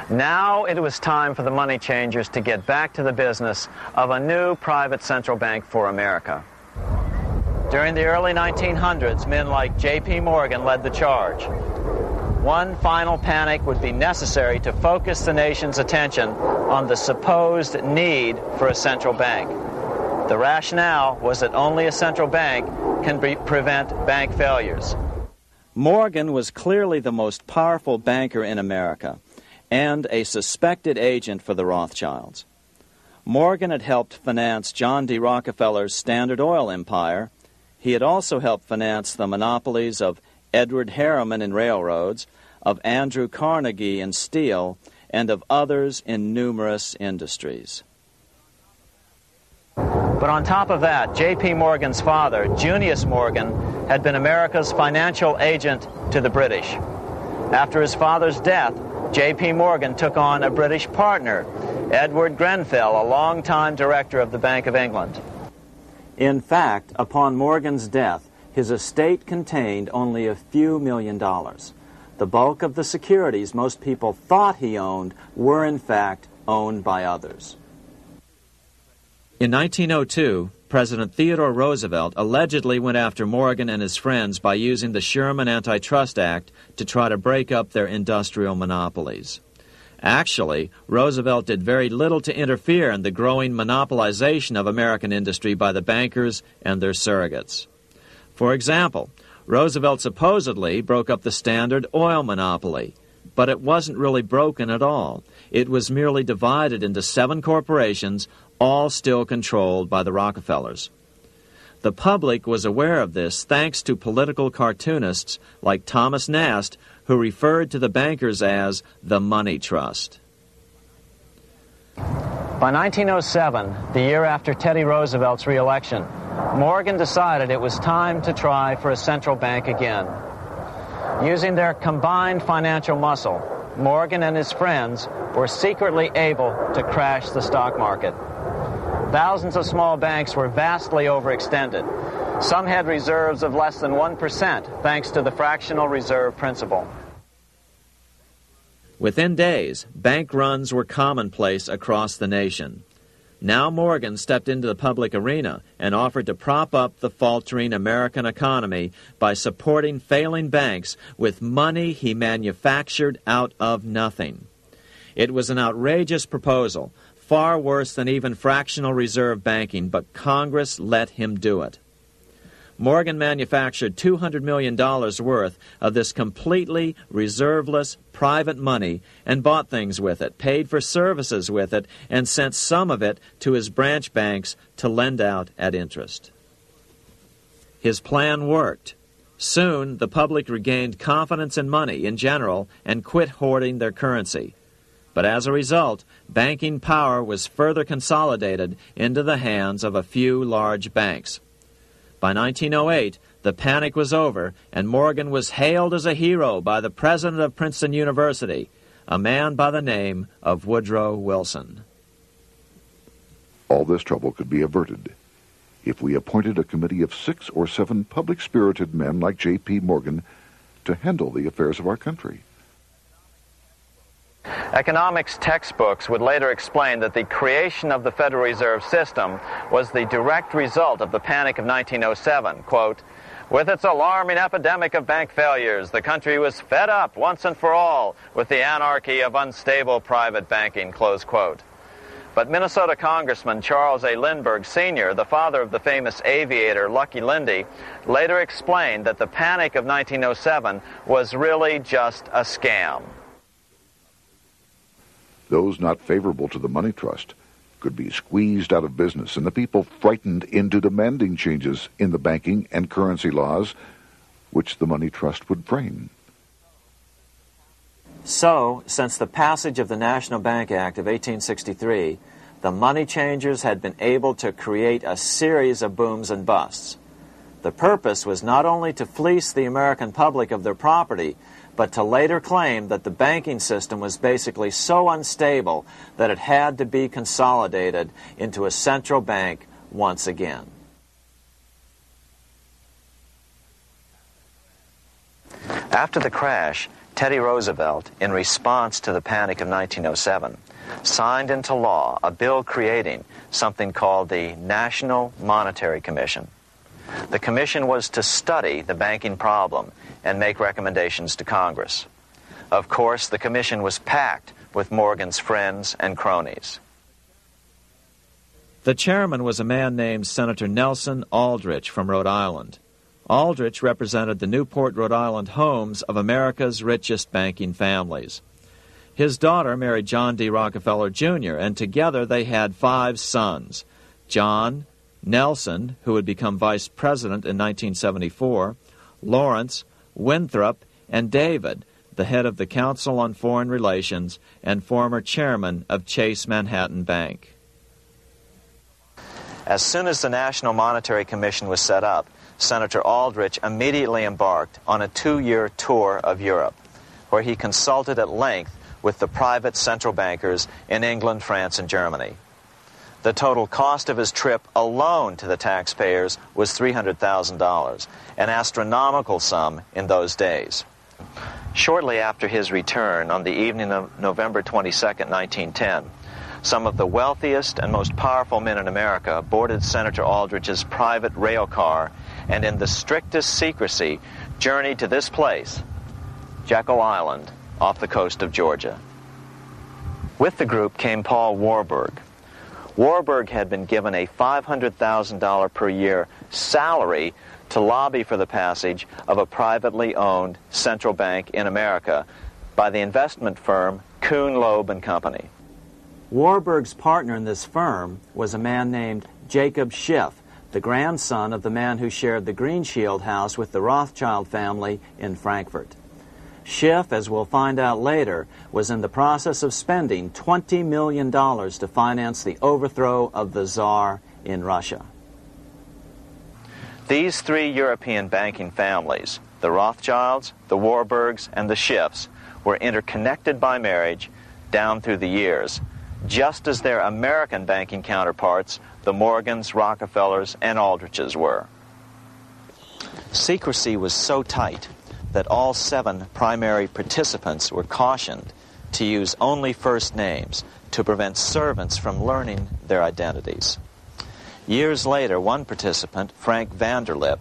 Now it was time for the money changers to get back to the business of a new private central bank for America. During the early 1900s, men like J.P. Morgan led the charge. One final panic would be necessary to focus the nation's attention on the supposed need for a central bank. The rationale was that only a central bank can prevent bank failures. Morgan was clearly the most powerful banker in America and a suspected agent for the Rothschilds. Morgan had helped finance John D. Rockefeller's Standard Oil empire. He had also helped finance the monopolies of Edward Harriman in railroads, of Andrew Carnegie in steel, and of others in numerous industries. But on top of that, J.P. Morgan's father, Junius Morgan, had been America's financial agent to the British. After his father's death, J.P. Morgan took on a British partner, Edward Grenfell, a longtime director of the Bank of England. In fact, upon Morgan's death, his estate contained only a few $1 million. The bulk of the securities most people thought he owned were, in fact, owned by others. In 1902, President Theodore Roosevelt allegedly went after Morgan and his friends by using the Sherman Antitrust Act to try to break up their industrial monopolies. Actually, Roosevelt did very little to interfere in the growing monopolization of American industry by the bankers and their surrogates. For example, Roosevelt supposedly broke up the Standard Oil monopoly, but it wasn't really broken at all. It was merely divided into 7 corporations, all still controlled by the Rockefellers. The public was aware of this thanks to political cartoonists like Thomas Nast, who referred to the bankers as the Money Trust. By 1907, the year after Teddy Roosevelt's re-election, Morgan decided it was time to try for a central bank again. Using their combined financial muscle, Morgan and his friends were secretly able to crash the stock market. Thousands of small banks were vastly overextended. Some had reserves of less than 1% thanks to the fractional reserve principle. Within days, bank runs were commonplace across the nation. Now Morgan stepped into the public arena and offered to prop up the faltering American economy by supporting failing banks with money he manufactured out of nothing. It was an outrageous proposal, far worse than even fractional reserve banking, but Congress let him do it. Morgan manufactured $200 million worth of this completely reserveless private money and bought things with it, paid for services with it, and sent some of it to his branch banks to lend out at interest. His plan worked. Soon, the public regained confidence in money in general and quit hoarding their currency. But as a result, banking power was further consolidated into the hands of a few large banks. By 1908, the panic was over, and Morgan was hailed as a hero by the president of Princeton University, a man by the name of Woodrow Wilson. All this trouble could be averted if we appointed a committee of 6 or 7 public-spirited men like J.P. Morgan to handle the affairs of our country. Economics textbooks would later explain that the creation of the Federal Reserve System was the direct result of the panic of 1907. Quote, "With its alarming epidemic of bank failures, the country was fed up once and for all with the anarchy of unstable private banking." Close quote. But Minnesota Congressman Charles A. Lindbergh Sr., the father of the famous aviator Lucky Lindy, later explained that the panic of 1907 was really just a scam. Those not favorable to the money trust could be squeezed out of business and the people frightened into demanding changes in the banking and currency laws which the money trust would frame. So, since the passage of the National Bank Act of 1863, the money changers had been able to create a series of booms and busts. The purpose was not only to fleece the American public of their property, but to later claim that the banking system was basically so unstable that it had to be consolidated into a central bank once again. After the crash, Teddy Roosevelt, in response to the panic of 1907, signed into law a bill creating something called the National Monetary Commission. The commission was to study the banking problem and make recommendations to Congress. Of course, the commission was packed with Morgan's friends and cronies. The chairman was a man named Senator Nelson Aldrich from Rhode Island. Aldrich represented the Newport, Rhode Island homes of America's richest banking families. His daughter married John D. Rockefeller, Jr., and together they had 5 sons: John, Nelson, who would become vice president in 1974, Lawrence, Winthrop, and David, the head of the Council on Foreign Relations and former chairman of Chase Manhattan Bank. As soon as the National Monetary Commission was set up, Senator Aldrich immediately embarked on a 2-year tour of Europe, where he consulted at length with the private central bankers in England, France, and Germany. The total cost of his trip alone to the taxpayers was $300,000, an astronomical sum in those days. Shortly after his return, on the evening of November 22, 1910, some of the wealthiest and most powerful men in America boarded Senator Aldrich's private rail car and in the strictest secrecy journeyed to this place, Jekyll Island, off the coast of Georgia. With the group came Paul Warburg. Warburg had been given a $500,000 per year salary to lobby for the passage of a privately owned central bank in America by the investment firm Kuhn, Loeb & Company. Warburg's partner in this firm was a man named Jacob Schiff, the grandson of the man who shared the Greenshield house with the Rothschild family in Frankfurt. Schiff, as we'll find out later, was in the process of spending $20 million to finance the overthrow of the Tsar in Russia. These 3 European banking families, the Rothschilds, the Warburgs, and the Schiffs, were interconnected by marriage down through the years, just as their American banking counterparts, the Morgans, Rockefellers, and Aldriches were. Secrecy was so tight that all 7 primary participants were cautioned to use only first names to prevent servants from learning their identities. Years later, one participant, Frank Vanderlip,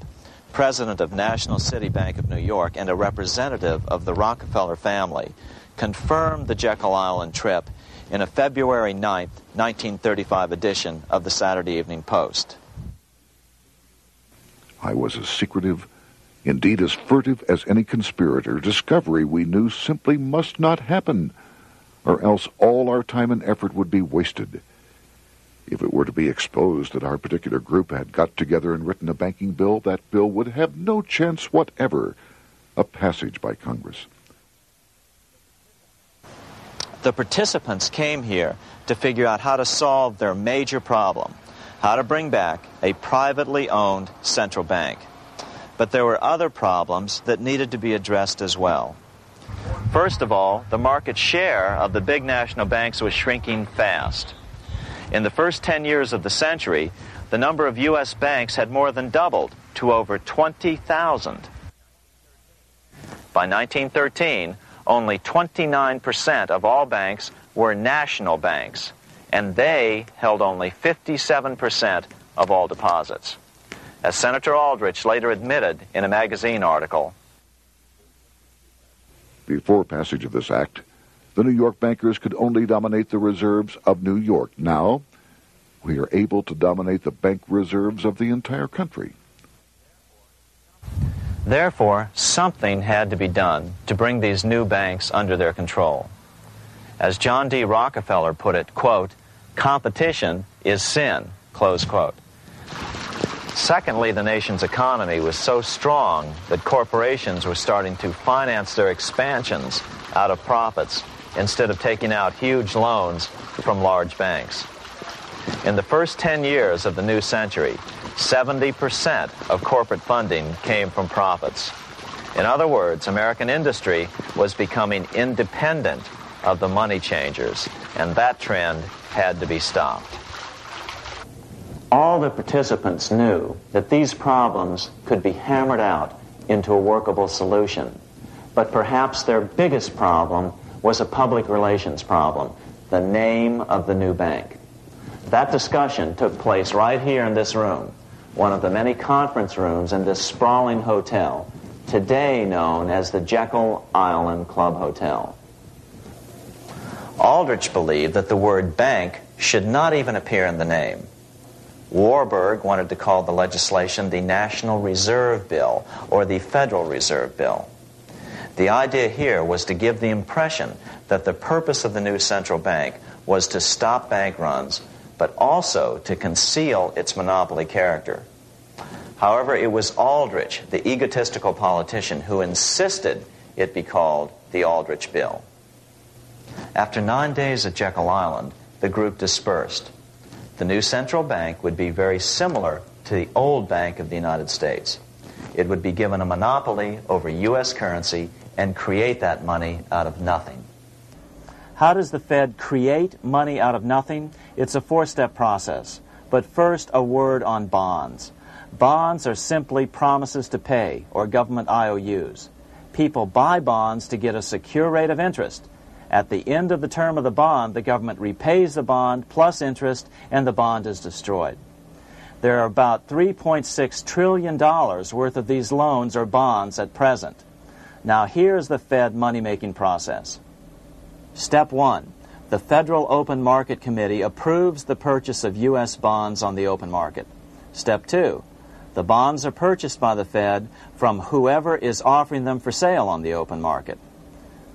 president of National City Bank of New York and a representative of the Rockefeller family, confirmed the Jekyll Island trip in a February 9, 1935 edition of the Saturday Evening Post. I was as secretive, indeed as furtive as any conspirator. Discovery, we knew, simply must not happen, or else all our time and effort would be wasted. If it were to be exposed that our particular group had got together and written a banking bill, that bill would have no chance whatever of passage by Congress. The participants came here to figure out how to solve their major problem, how to bring back a privately owned central bank. But there were other problems that needed to be addressed as well. First of all, the market share of the big national banks was shrinking fast. In the first 10 years of the century, the number of U.S. banks had more than doubled to over 20,000. By 1913, only 29% of all banks were national banks, and they held only 57% of all deposits. As Senator Aldrich later admitted in a magazine article, before passage of this act, the New York bankers could only dominate the reserves of New York. Now, we are able to dominate the bank reserves of the entire country. Therefore, something had to be done to bring these new banks under their control. As John D. Rockefeller put it, quote, "Competition is sin," close quote. Secondly, the nation's economy was so strong that corporations were starting to finance their expansions out of profits instead of taking out huge loans from large banks. In the first 10 years of the new century, 70% of corporate funding came from profits. In other words, American industry was becoming independent of the money changers, and that trend had to be stopped. All the participants knew that these problems could be hammered out into a workable solution. But perhaps their biggest problem was a public relations problem, the name of the new bank. That discussion took place right here in this room, one of the many conference rooms in this sprawling hotel, today known as the Jekyll Island Club Hotel. Aldrich believed that the word bank should not even appear in the name. Warburg wanted to call the legislation the National Reserve Bill or the Federal Reserve Bill. The idea here was to give the impression that the purpose of the new central bank was to stop bank runs, but also to conceal its monopoly character. However, it was Aldrich, the egotistical politician, who insisted it be called the Aldrich Bill. After 9 days at Jekyll Island, the group dispersed. The new central bank would be very similar to the old Bank of the United States. It would be given a monopoly over U.S. currency and create that money out of nothing. How does the Fed create money out of nothing? It's a four-step process. But first, a word on bonds. Bonds are simply promises to pay, or government IOUs. People buy bonds to get a secure rate of interest. At the end of the term of the bond, the government repays the bond plus interest, and the bond is destroyed. There are about $3.6 trillion worth of these loans or bonds at present. Now here's the Fed money-making process. Step 1. The Federal Open Market Committee approves the purchase of U.S. bonds on the open market. Step 2. The bonds are purchased by the Fed from whoever is offering them for sale on the open market.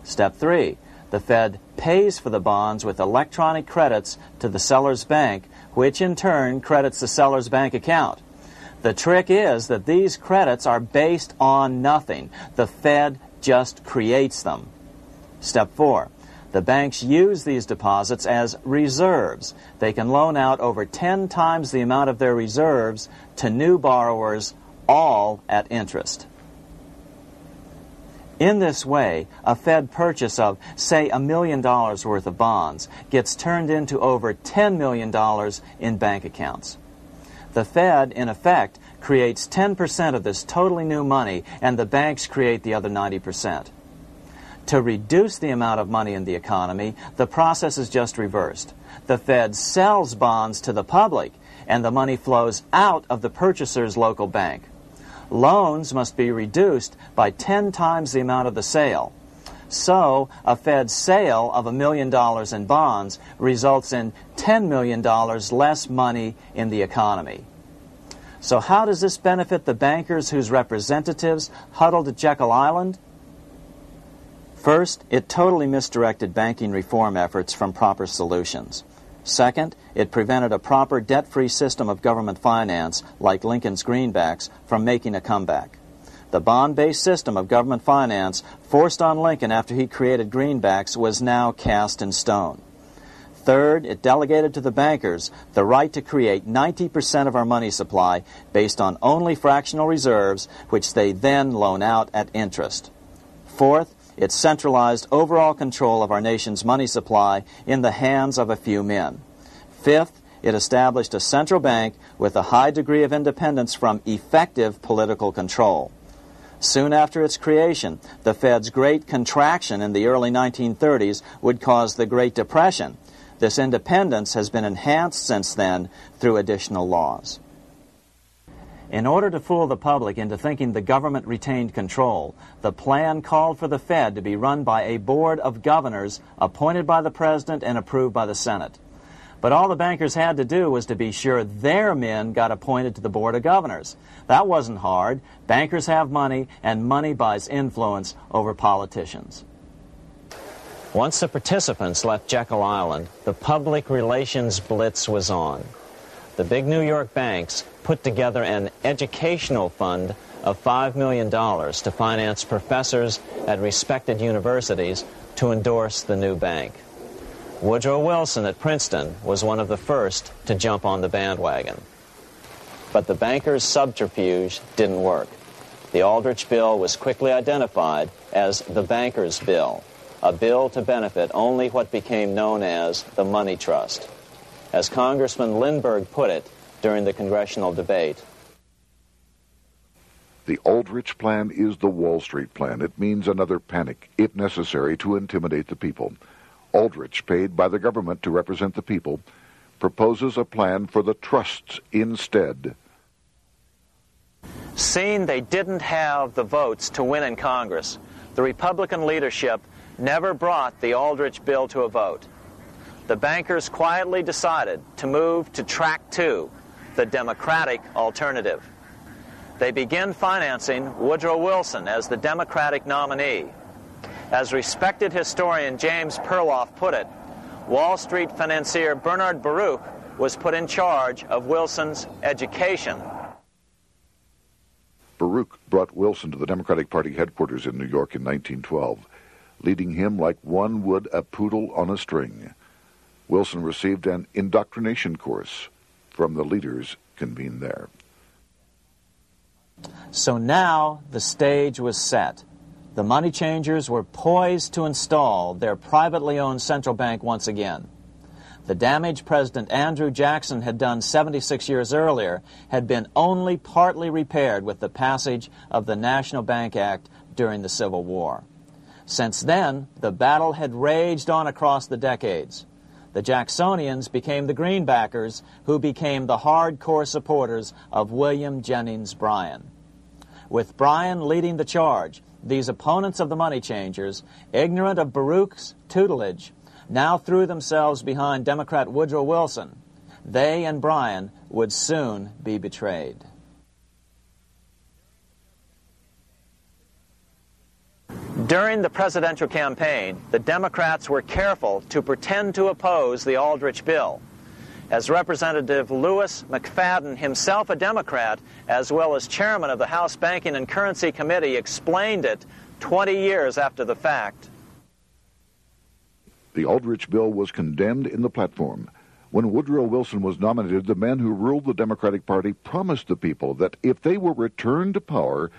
Step 3. The Fed pays for the bonds with electronic credits to the seller's bank, which in turn credits the seller's bank account. The trick is that these credits are based on nothing. The Fed just creates them. Step 4. The banks use these deposits as reserves. They can loan out over 10 times the amount of their reserves to new borrowers, all at interest. In this way, a Fed purchase of, say, $1 million worth of bonds gets turned into over $10 million in bank accounts. The Fed, in effect, creates 10% of this totally new money, and the banks create the other 90%. To reduce the amount of money in the economy, the process is just reversed. The Fed sells bonds to the public, and the money flows out of the purchaser's local bank. Loans must be reduced by 10 times the amount of the sale. So, a Fed sale of $1 million in bonds results in $10 million less money in the economy. So how does this benefit the bankers whose representatives huddled at Jekyll Island? First, it totally misdirected banking reform efforts from proper solutions. Second, it prevented a proper debt-free system of government finance, like Lincoln's greenbacks, from making a comeback. The bond-based system of government finance forced on Lincoln after he created greenbacks was now cast in stone. Third, it delegated to the bankers the right to create 90% of our money supply based on only fractional reserves, which they then loan out at interest. Fourth, it centralized overall control of our nation's money supply in the hands of a few men. Fifth, it established a central bank with a high degree of independence from effective political control. Soon after its creation, the Fed's great contraction in the early 1930s would cause the Great Depression. This independence has been enhanced since then through additional laws. In order to fool the public into thinking the government retained control, the plan called for the Fed to be run by a board of governors appointed by the President and approved by the Senate. But all the bankers had to do was to be sure their men got appointed to the board of governors. That wasn't hard. Bankers have money, and money buys influence over politicians. Once the participants left Jekyll Island, the public relations blitz was on. The big New York banks put together an educational fund of $5 million to finance professors at respected universities to endorse the new bank. Woodrow Wilson at Princeton was one of the first to jump on the bandwagon. But the bankers' subterfuge didn't work. The Aldrich Bill was quickly identified as the Bankers' Bill, a bill to benefit only what became known as the money trust. As Congressman Lindbergh put it during the congressional debate, The Aldrich Plan is the Wall Street Plan. It means another panic, if necessary, to intimidate the people. Aldrich, paid by the government to represent the people, proposes a plan for the trusts instead. Seeing they didn't have the votes to win in Congress, the Republican leadership never brought the Aldrich bill to a vote. The bankers quietly decided to move to track 2, the Democratic alternative. They began financing Woodrow Wilson as the Democratic nominee. As respected historian James Perloff put it, Wall Street financier Bernard Baruch was put in charge of Wilson's education. Baruch brought Wilson to the Democratic Party headquarters in New York in 1912, leading him like one would a poodle on a string. Wilson received an indoctrination course from the leaders convened there. So now the stage was set. The money changers were poised to install their privately owned central bank once again. The damage President Andrew Jackson had done 76 years earlier had been only partly repaired with the passage of the National Bank Act during the Civil War. Since then, the battle had raged on across the decades. The Jacksonians became the greenbackers, who became the hardcore supporters of William Jennings Bryan. With Bryan leading the charge, these opponents of the money changers, ignorant of Baruch's tutelage, now threw themselves behind Democrat Woodrow Wilson. They and Bryan would soon be betrayed. During the presidential campaign, the Democrats were careful to pretend to oppose the Aldrich bill. As Representative Lewis McFadden, himself a Democrat, as well as chairman of the House Banking and Currency Committee, explained it 20 years after the fact. The Aldrich bill was condemned in the platform. When Woodrow Wilson was nominated, the men who ruled the Democratic Party promised the people that if they were returned to power,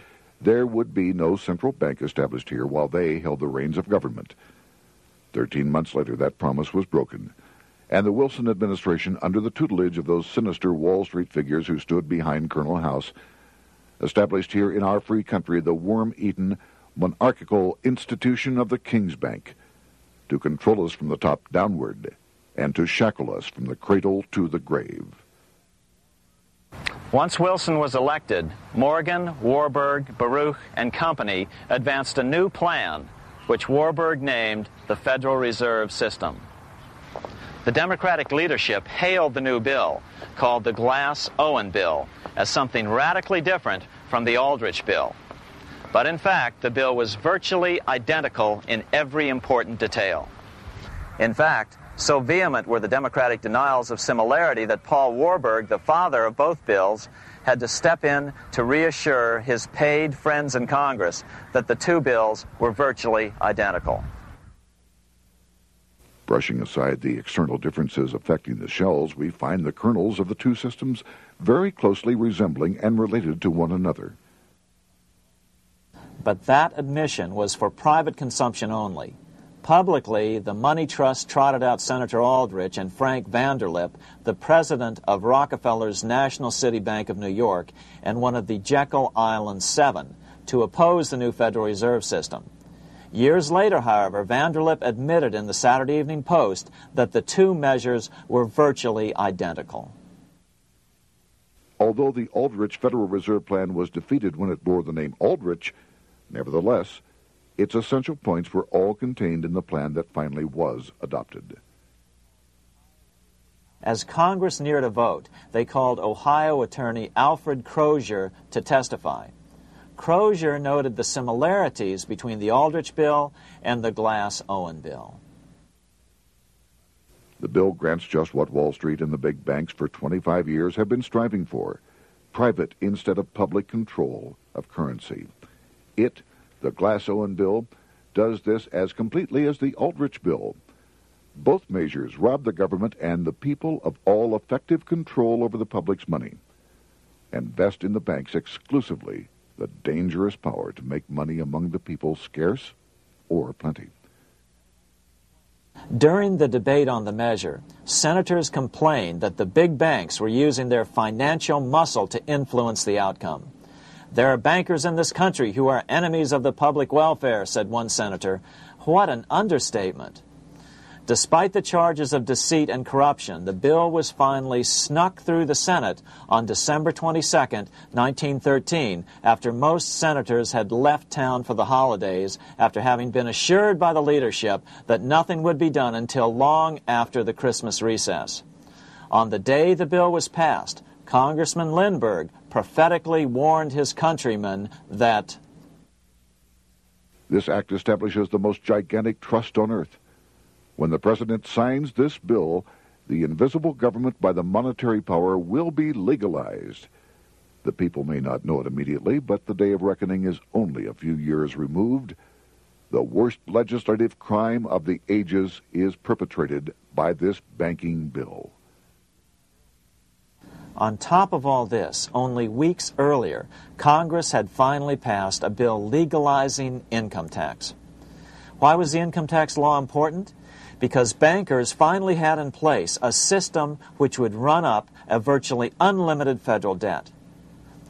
there would be no central bank established here while they held the reins of government. 13 months later, that promise was broken, and the Wilson administration, under the tutelage of those sinister Wall Street figures who stood behind Colonel House, established here in our free country the worm-eaten, monarchical institution of the King's Bank, to control us from the top downward and to shackle us from the cradle to the grave. Once Wilson was elected, Morgan, Warburg, Baruch, and company advanced a new plan, which Warburg named the Federal Reserve System. The Democratic leadership hailed the new bill, called the Glass-Owen Bill, as something radically different from the Aldrich Bill. But in fact, the bill was virtually identical in every important detail. In fact, so vehement were the Democratic denials of similarity that Paul Warburg, the father of both bills, had to step in to reassure his paid friends in Congress that the two bills were virtually identical. Brushing aside the external differences affecting the shells, we find the kernels of the two systems very closely resembling and related to one another. But that admission was for private consumption only. Publicly, the money trust trotted out Senator Aldrich and Frank Vanderlip, the president of Rockefeller's National City Bank of New York and one of the Jekyll Island Seven, to oppose the new Federal Reserve System. Years later, however, Vanderlip admitted in the Saturday Evening Post that the two measures were virtually identical. Although the Aldrich Federal Reserve Plan was defeated when it bore the name Aldrich, nevertheless, its essential points were all contained in the plan that finally was adopted. As Congress neared a vote, they called Ohio attorney Alfred Crozier to testify. Crozier noted the similarities between the Aldrich bill and the Glass-Owen bill. The bill grants just what Wall Street and the big banks for 25 years have been striving for: private instead of public control of currency. It, the Glass-Owen bill, does this as completely as the Aldrich bill. Both measures rob the government and the people of all effective control over the public's money, and vest in the banks exclusively the dangerous power to make money among the people scarce or plenty. During the debate on the measure, senators complained that the big banks were using their financial muscle to influence the outcome. "There are bankers in this country who are enemies of the public welfare," said one senator. What an understatement. Despite the charges of deceit and corruption, the bill was finally snuck through the Senate on December 22, 1913, after most senators had left town for the holidays, after having been assured by the leadership that nothing would be done until long after the Christmas recess. On the day the bill was passed, Congressman Lindbergh prophetically warned his countrymen that this act establishes the most gigantic trust on earth. When the President signs this bill, the invisible government by the monetary power will be legalized. The people may not know it immediately, but the day of reckoning is only a few years removed. The worst legislative crime of the ages is perpetrated by this banking bill. On top of all this, only weeks earlier, Congress had finally passed a bill legalizing income tax. Why was the income tax law important? Because bankers finally had in place a system which would run up a virtually unlimited federal debt.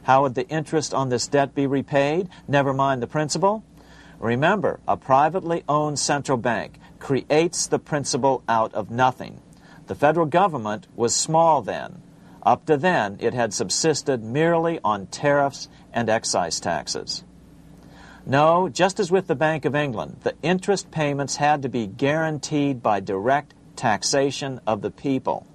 How would the interest on this debt be repaid? Never mind the principal. Remember, a privately owned central bank creates the principal out of nothing. The federal government was small then. Up to then, it had subsisted merely on tariffs and excise taxes. No, just as with the Bank of England, the interest payments had to be guaranteed by direct taxation of the people.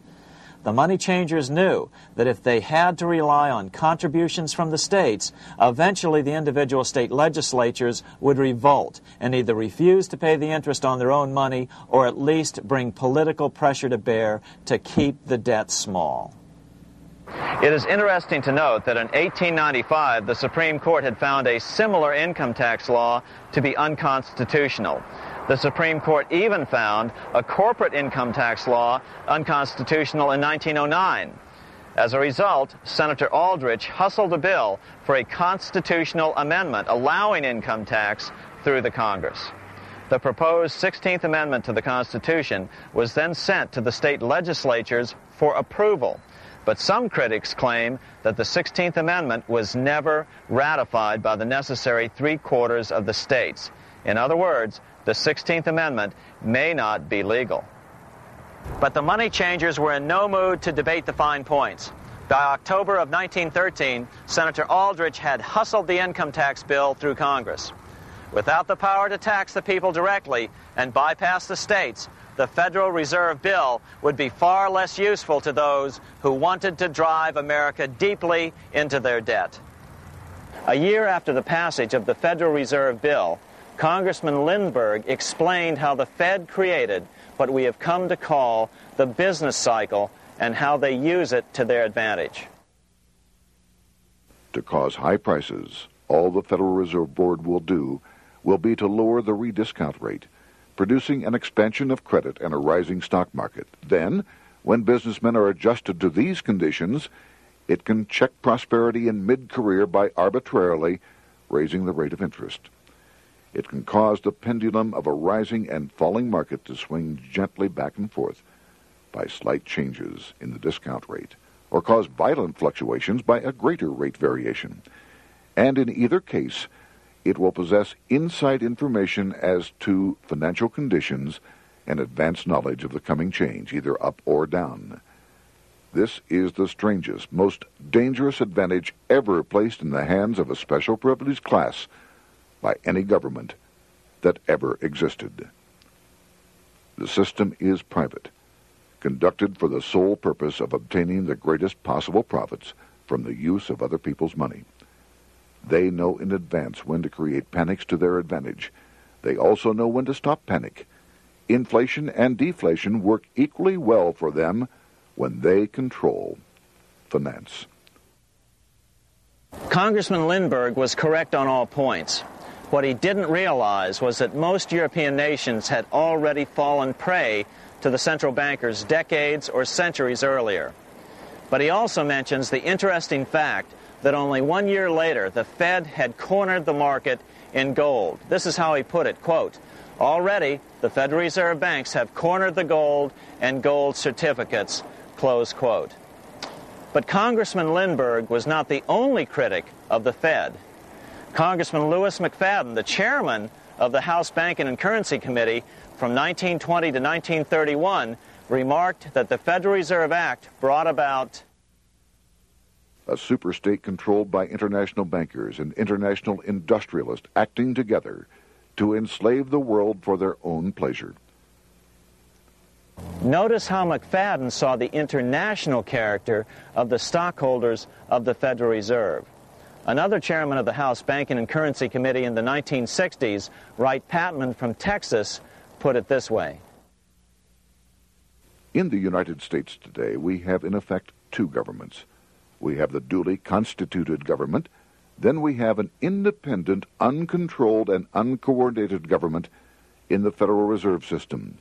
The money changers knew that if they had to rely on contributions from the states, eventually the individual state legislatures would revolt and either refuse to pay the interest on their own money or at least bring political pressure to bear to keep the debt small. It is interesting to note that in 1895, the Supreme Court had found a similar income tax law to be unconstitutional. The Supreme Court even found a corporate income tax law unconstitutional in 1909. As a result, Senator Aldrich hustled a bill for a constitutional amendment allowing income tax through the Congress. The proposed 16th Amendment to the Constitution was then sent to the state legislatures for approval. But some critics claim that the 16th Amendment was never ratified by the necessary 3/4 of the states. In other words, the 16th Amendment may not be legal. But the money changers were in no mood to debate the fine points. By October of 1913, Senator Aldrich had hustled the income tax bill through Congress. Without the power to tax the people directly and bypass the states, the Federal Reserve Bill would be far less useful to those who wanted to drive America deeply into their debt. A year after the passage of the Federal Reserve Bill, Congressman Lindbergh explained how the Fed created what we have come to call the business cycle and how they use it to their advantage. To cause high prices, all the Federal Reserve Board will do will be to lower the rediscount rate, producing an expansion of credit and a rising stock market. Then, when businessmen are adjusted to these conditions, it can check prosperity in mid-career by arbitrarily raising the rate of interest. It can cause the pendulum of a rising and falling market to swing gently back and forth by slight changes in the discount rate, or cause violent fluctuations by a greater rate variation. And in either case, it will possess inside information as to financial conditions and advanced knowledge of the coming change, either up or down. This is the strangest, most dangerous advantage ever placed in the hands of a special privileged class by any government that ever existed. The system is private, conducted for the sole purpose of obtaining the greatest possible profits from the use of other people's money. They know in advance when to create panics to their advantage. They also know when to stop panic. Inflation and deflation work equally well for them when they control finance. Congressman Lindbergh was correct on all points. What he didn't realize was that most European nations had already fallen prey to the central bankers decades or centuries earlier. But he also mentions the interesting fact that only 1 year later, the Fed had cornered the market in gold. This is how he put it, quote, "Already, the Federal Reserve banks have cornered the gold and gold certificates," close quote. But Congressman Lindbergh was not the only critic of the Fed. Congressman Lewis McFadden, the chairman of the House Banking and Currency Committee from 1920 to 1931, remarked that the Federal Reserve Act brought about a superstate controlled by international bankers and international industrialists acting together to enslave the world for their own pleasure. Notice how McFadden saw the international character of the stockholders of the Federal Reserve. Another chairman of the House Banking and Currency Committee in the 1960s, Wright Patman from Texas, put it this way. In the United States today, we have in effect two governments. We have the duly constituted government, then we have an independent, uncontrolled, and uncoordinated government in the Federal Reserve System,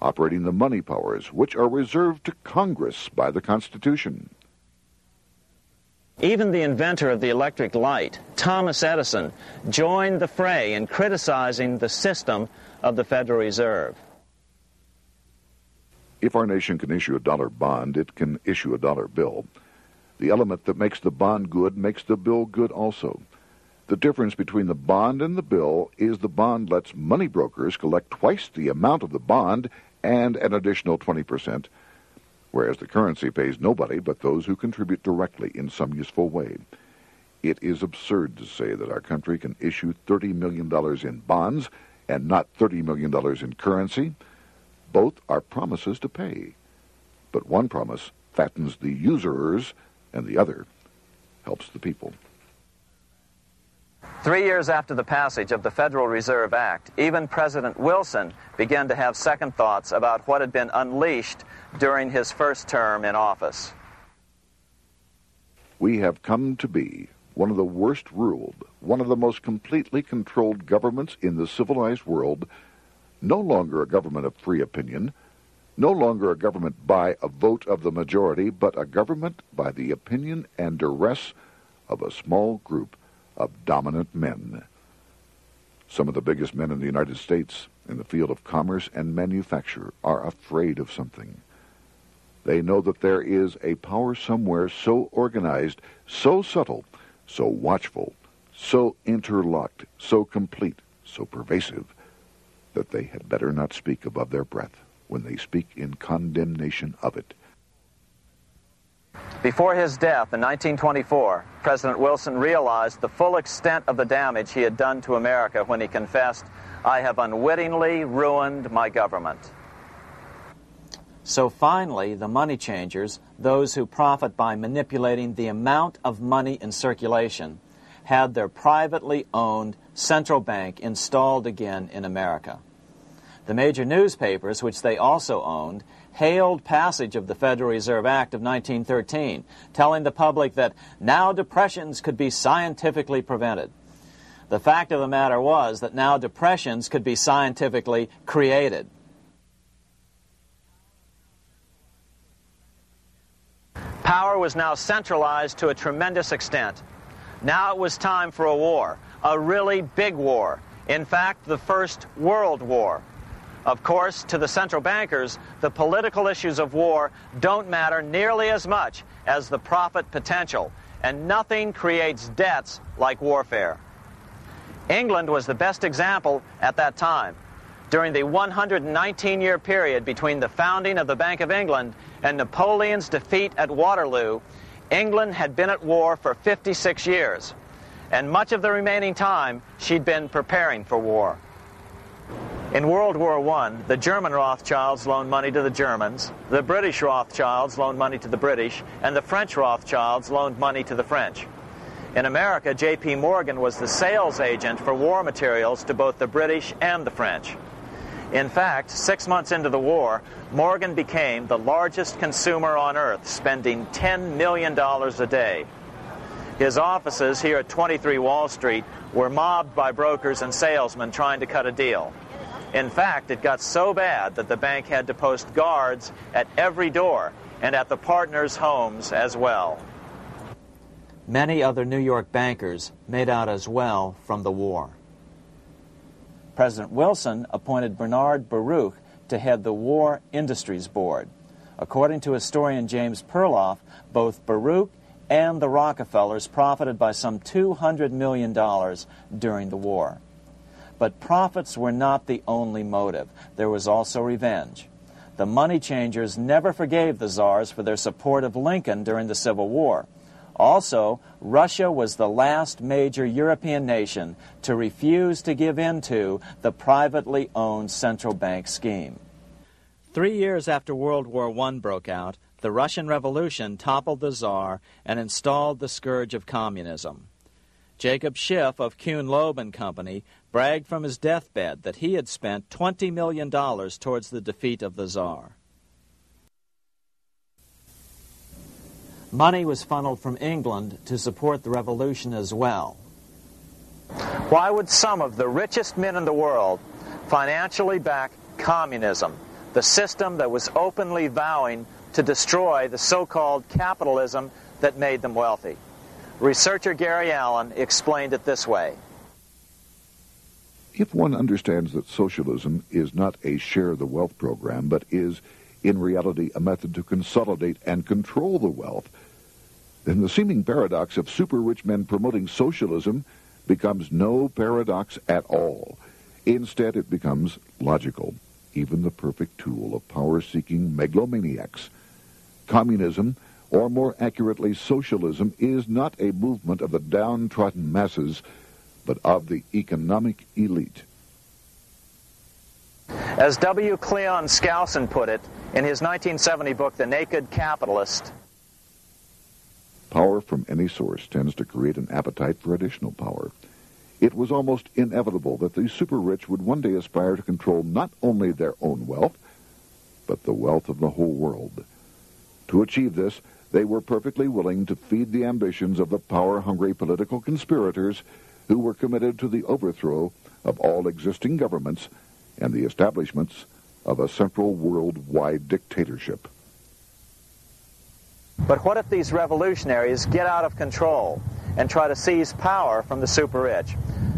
operating the money powers which are reserved to Congress by the Constitution. Even the inventor of the electric light, Thomas Edison, joined the fray in criticizing the system of the Federal Reserve. If our nation can issue a dollar bond, it can issue a dollar bill. The element that makes the bond good makes the bill good also. The difference between the bond and the bill is the bond lets money brokers collect twice the amount of the bond and an additional 20%, whereas the currency pays nobody but those who contribute directly in some useful way. It is absurd to say that our country can issue $30 million in bonds and not $30 million in currency. Both are promises to pay. But one promise fattens the usurers, and the other helps the people. 3 years after the passage of the Federal Reserve Act, even President Wilson began to have second thoughts about what had been unleashed during his first term in office. We have come to be one of the worst ruled, one of the most completely controlled governments in the civilized world, no longer a government of free opinion, no longer a government by a vote of the majority, but a government by the opinion and duress of a small group of dominant men. Some of the biggest men in the United States in the field of commerce and manufacture are afraid of something. They know that there is a power somewhere so organized, so subtle, so watchful, so interlocked, so complete, so pervasive, that they had better not speak above their breath when they speak in condemnation of it. Before his death in 1924, President Wilson realized the full extent of the damage he had done to America when he confessed, "I have unwittingly ruined my government." So finally, the money changers, those who profit by manipulating the amount of money in circulation, had their privately owned central bank installed again in America. The major newspapers, which they also owned, hailed passage of the Federal Reserve Act of 1913, telling the public that now depressions could be scientifically prevented. The fact of the matter was that now depressions could be scientifically created. Power was now centralized to a tremendous extent. Now it was time for a war, a really big war. In fact, the First World War. Of course, to the central bankers, the political issues of war don't matter nearly as much as the profit potential, and nothing creates debts like warfare. England was the best example at that time. During the 119-year period between the founding of the Bank of England and Napoleon's defeat at Waterloo, England had been at war for 56 years, and much of the remaining time she'd been preparing for war. In World War I, the German Rothschilds loaned money to the Germans, the British Rothschilds loaned money to the British, and the French Rothschilds loaned money to the French. In America, J.P. Morgan was the sales agent for war materials to both the British and the French. In fact, 6 months into the war, Morgan became the largest consumer on earth, spending $10 million a day. His offices here at 23 Wall Street were mobbed by brokers and salesmen trying to cut a deal. In fact, it got so bad that the bank had to post guards at every door and at the partners' homes as well. Many other New York bankers made out as well from the war. President Wilson appointed Bernard Baruch to head the War Industries Board. According to historian James Perloff, both Baruch and the Rockefellers profited by some $200 million during the war. But profits were not the only motive. There was also revenge. The money changers never forgave the czars for their support of Lincoln during the Civil War. Also, Russia was the last major European nation to refuse to give in to the privately owned central bank scheme. 3 years after World War I broke out, the Russian Revolution toppled the Tsar and installed the scourge of communism. Jacob Schiff of Kuhn-Loeb and Company bragged from his deathbed that he had spent $20 million towards the defeat of the Tsar. Money was funneled from England to support the revolution as well. Why would some of the richest men in the world financially back communism, the system that was openly vowing to destroy the so-called capitalism that made them wealthy? Researcher Gary Allen explained it this way. If one understands that socialism is not a share the wealth program, but is in reality a method to consolidate and control the wealth, then the seeming paradox of super-rich men promoting socialism becomes no paradox at all. Instead, it becomes logical, even the perfect tool of power-seeking megalomaniacs. Communism, or more accurately socialism, is not a movement of the downtrodden masses, but of the economic elite. As W. Cleon Skousen put it in his 1970 book, The Naked Capitalist, power from any source tends to create an appetite for additional power. It was almost inevitable that the super-rich would one day aspire to control not only their own wealth, but the wealth of the whole world. To achieve this, they were perfectly willing to feed the ambitions of the power-hungry political conspirators who were committed to the overthrow of all existing governments and the establishments of a central worldwide dictatorship. but what if these revolutionaries get out of control and try to seize power from the super-rich?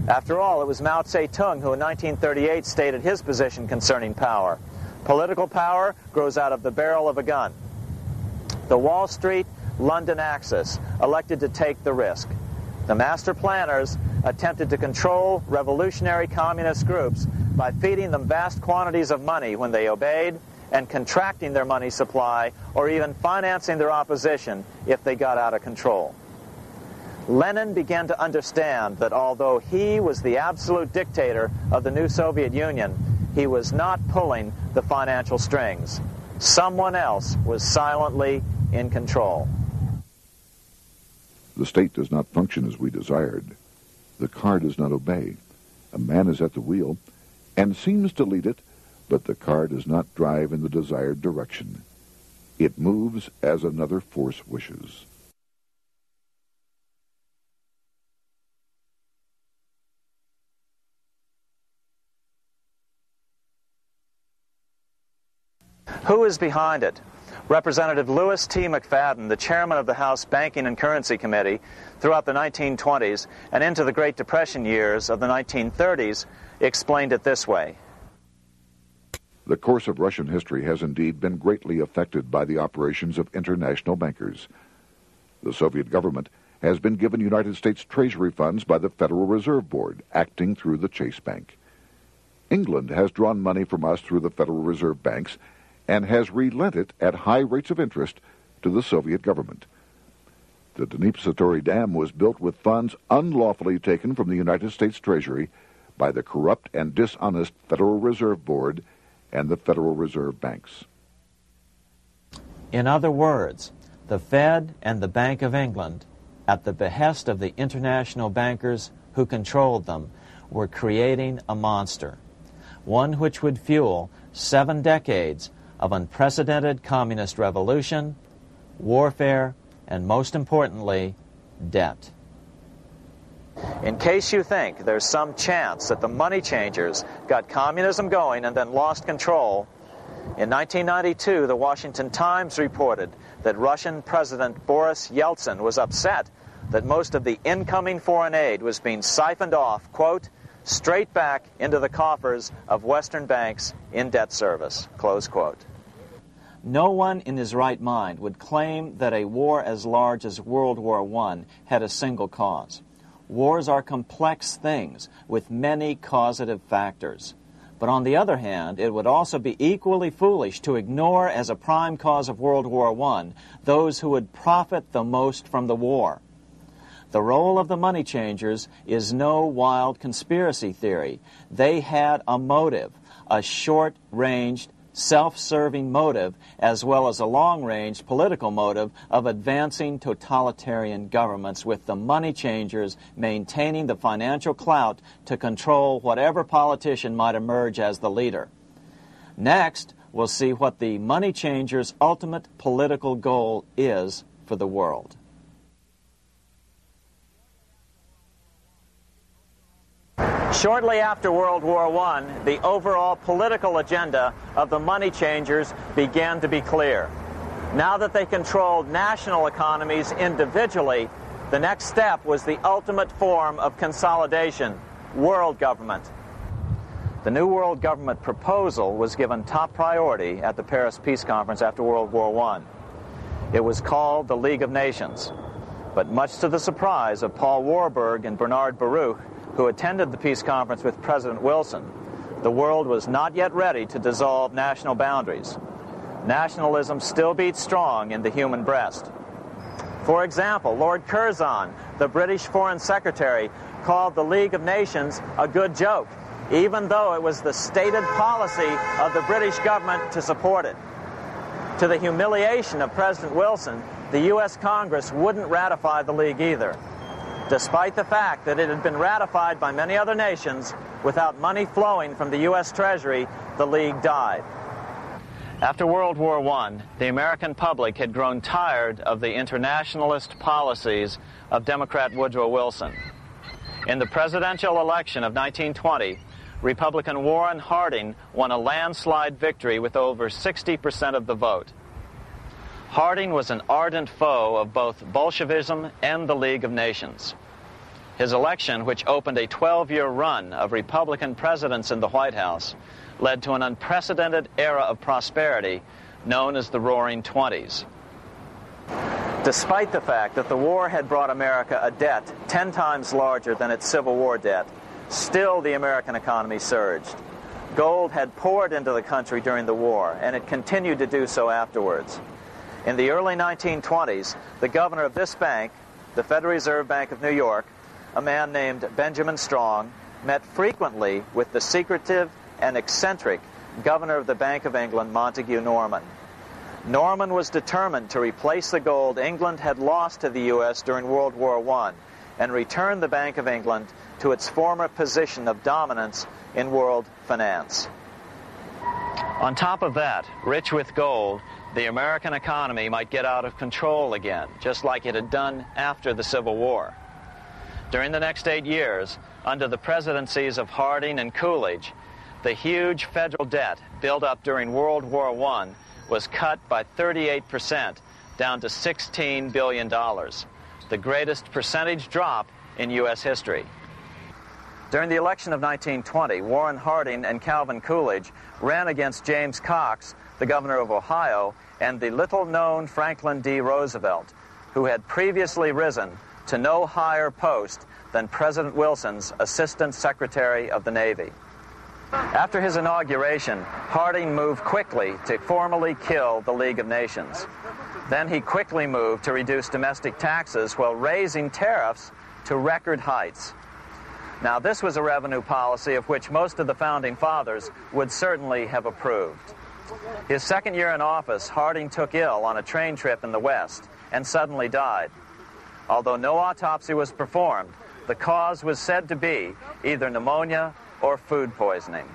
After all, it was Mao Zedong who in 1938 stated his position concerning power. Political power grows out of the barrel of a gun. The Wall Street, London axis elected to take the risk. The master planners attempted to control revolutionary communist groups by feeding them vast quantities of money when they obeyed and contracting their money supply or even financing their opposition if they got out of control. Lenin began to understand that although he was the absolute dictator of the new Soviet Union, he was not pulling the financial strings. Someone else was silently in control. The state does not function as we desired. The car does not obey. A man is at the wheel and seems to lead it, but the car does not drive in the desired direction. It moves as another force wishes. Who is behind it? Representative Louis T. McFadden, the chairman of the House Banking and Currency Committee throughout the 1920s and into the Great Depression years of the 1930s, explained it this way. The course of Russian history has indeed been greatly affected by the operations of international bankers. The Soviet government has been given United States Treasury funds by the Federal Reserve Board, acting through the Chase Bank. England has drawn money from us through the Federal Reserve banks and has relent it at high rates of interest to the Soviet government. The Dnipro Dam was built with funds unlawfully taken from the United States Treasury by the corrupt and dishonest Federal Reserve Board and the Federal Reserve banks. In other words, the Fed and the Bank of England, at the behest of the international bankers who controlled them, were creating a monster, one which would fuel 7 decades of unprecedented communist revolution, warfare, and most importantly, debt. In case you think there's some chance that the money changers got communism going and then lost control, in 1992, the Washington Times reported that Russian President Boris Yeltsin was upset that most of the incoming foreign aid was being siphoned off, quote, straight back into the coffers of Western banks in debt service, close quote. No one in his right mind would claim that a war as large as World War I had a single cause. Wars are complex things with many causative factors. But on the other hand, it would also be equally foolish to ignore as a prime cause of World War I those who would profit the most from the war. The role of the money changers is no wild conspiracy theory. They had a motive, a short-ranged, self-serving motive, as well as a long-range political motive of advancing totalitarian governments, with the money changers maintaining the financial clout to control whatever politician might emerge as the leader. Next, we'll see what the money changers' ultimate political goal is for the world. Shortly after World War I, the overall political agenda of the money changers began to be clear. Now that they controlled national economies individually, the next step was the ultimate form of consolidation, world government. The new world government proposal was given top priority at the Paris Peace Conference after World War I. It was called the League of Nations, but much to the surprise of Paul Warburg and Bernard Baruch, who attended the peace conference with President Wilson, the world was not yet ready to dissolve national boundaries. Nationalism still beats strong in the human breast. For example, Lord Curzon, the British Foreign Secretary, called the League of Nations a good joke, even though it was the stated policy of the British government to support it. To the humiliation of President Wilson, the U.S. Congress wouldn't ratify the League either. Despite the fact that it had been ratified by many other nations, without money flowing from the U.S. Treasury, the League died. After World War I, the American public had grown tired of the internationalist policies of Democrat Woodrow Wilson. In the presidential election of 1920, Republican Warren Harding won a landslide victory with over 60% of the vote. Harding was an ardent foe of both Bolshevism and the League of Nations. His election, which opened a 12-year run of Republican presidents in the White House, led to an unprecedented era of prosperity known as the Roaring Twenties. Despite the fact that the war had brought America a debt 10 times larger than its Civil War debt, still the American economy surged. Gold had poured into the country during the war, and it continued to do so afterwards. In the early 1920s, the governor of this bank, the Federal Reserve Bank of New York, a man named Benjamin Strong, met frequently with the secretive and eccentric governor of the Bank of England, Montague Norman. Norman was determined to replace the gold England had lost to the U.S. during World War I and return the Bank of England to its former position of dominance in world finance. On top of that, rich with gold, the American economy might get out of control again, just like it had done after the Civil War. During the next 8 years, under the presidencies of Harding and Coolidge, the huge federal debt built up during World War I was cut by 38%, down to $16 billion, the greatest percentage drop in U.S. history. During the election of 1920, Warren Harding and Calvin Coolidge ran against James Cox, the governor of Ohio, and the little-known Franklin D. Roosevelt, who had previously risen to no higher post than President Wilson's Assistant Secretary of the Navy. After his inauguration, Harding moved quickly to formally kill the League of Nations. Then he quickly moved to reduce domestic taxes while raising tariffs to record heights. Now, this was a revenue policy of which most of the Founding Fathers would certainly have approved. His second year in office, Harding took ill on a train trip in the West and suddenly died. Although no autopsy was performed, the cause was said to be either pneumonia or food poisoning.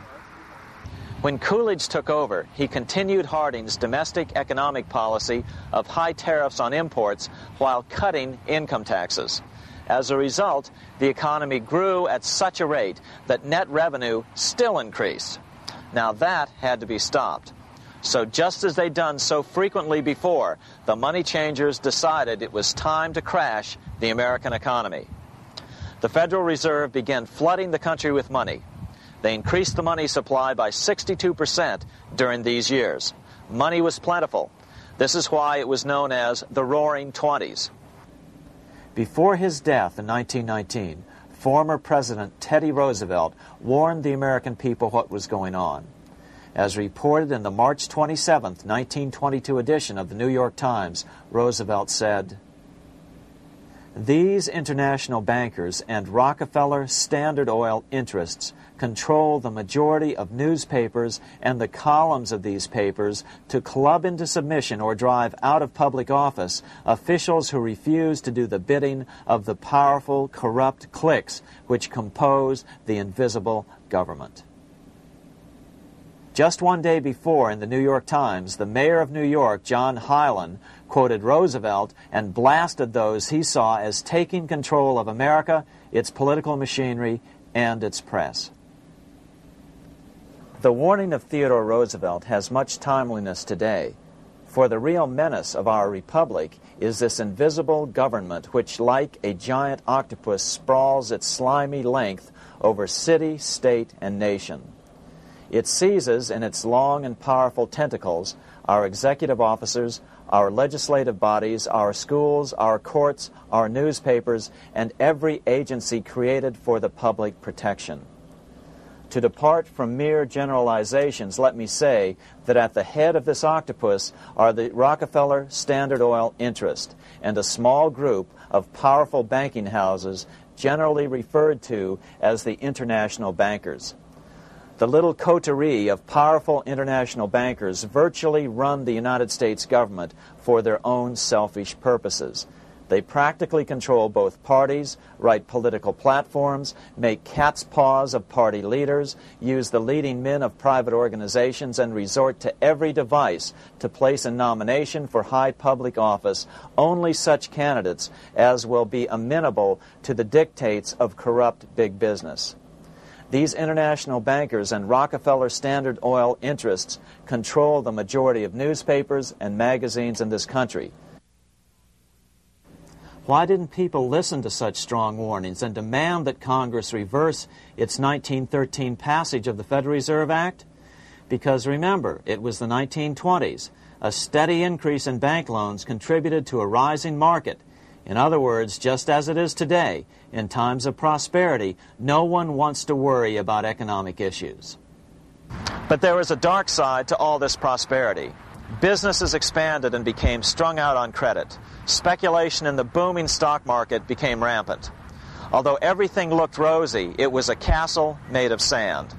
When Coolidge took over, he continued Harding's domestic economic policy of high tariffs on imports while cutting income taxes. As a result, the economy grew at such a rate that net revenue still increased. Now that had to be stopped. So just as they'd done so frequently before, the money changers decided it was time to crash the American economy. The Federal Reserve began flooding the country with money. They increased the money supply by 62% during these years. Money was plentiful. This is why it was known as the Roaring Twenties. Before his death in 1919, former President Teddy Roosevelt warned the American people what was going on. As reported in the March 27, 1922 edition of the New York Times, Roosevelt said, "These international bankers and Rockefeller Standard Oil interests control the majority of newspapers and the columns of these papers to club into submission or drive out of public office officials who refuse to do the bidding of the powerful, corrupt cliques which compose the invisible government." Just one day before, in the New York Times, the mayor of New York, John Hylan, quoted Roosevelt and blasted those he saw as taking control of America, its political machinery, and its press. The warning of Theodore Roosevelt has much timeliness today, for the real menace of our republic is this invisible government which, like a giant octopus, sprawls its slimy length over city, state, and nation. It seizes in its long and powerful tentacles our executive officers, our legislative bodies, our schools, our courts, our newspapers, and every agency created for the public protection. To depart from mere generalizations, let me say that at the head of this octopus are the Rockefeller Standard Oil interest and a small group of powerful banking houses generally referred to as the international bankers. The little coterie of powerful international bankers virtually run the United States government for their own selfish purposes. They practically control both parties, write political platforms, make cat's paws of party leaders, use the leading men of private organizations, and resort to every device to place in nomination for high public office only such candidates as will be amenable to the dictates of corrupt big business. These international bankers and Rockefeller Standard Oil interests control the majority of newspapers and magazines in this country. Why didn't people listen to such strong warnings and demand that Congress reverse its 1913 passage of the Federal Reserve Act? Because remember, it was the 1920s. A steady increase in bank loans contributed to a rising market. In other words, just as it is today, in times of prosperity, no one wants to worry about economic issues. But there was a dark side to all this prosperity. Businesses expanded and became strung out on credit. Speculation in the booming stock market became rampant. Although everything looked rosy, it was a castle made of sand.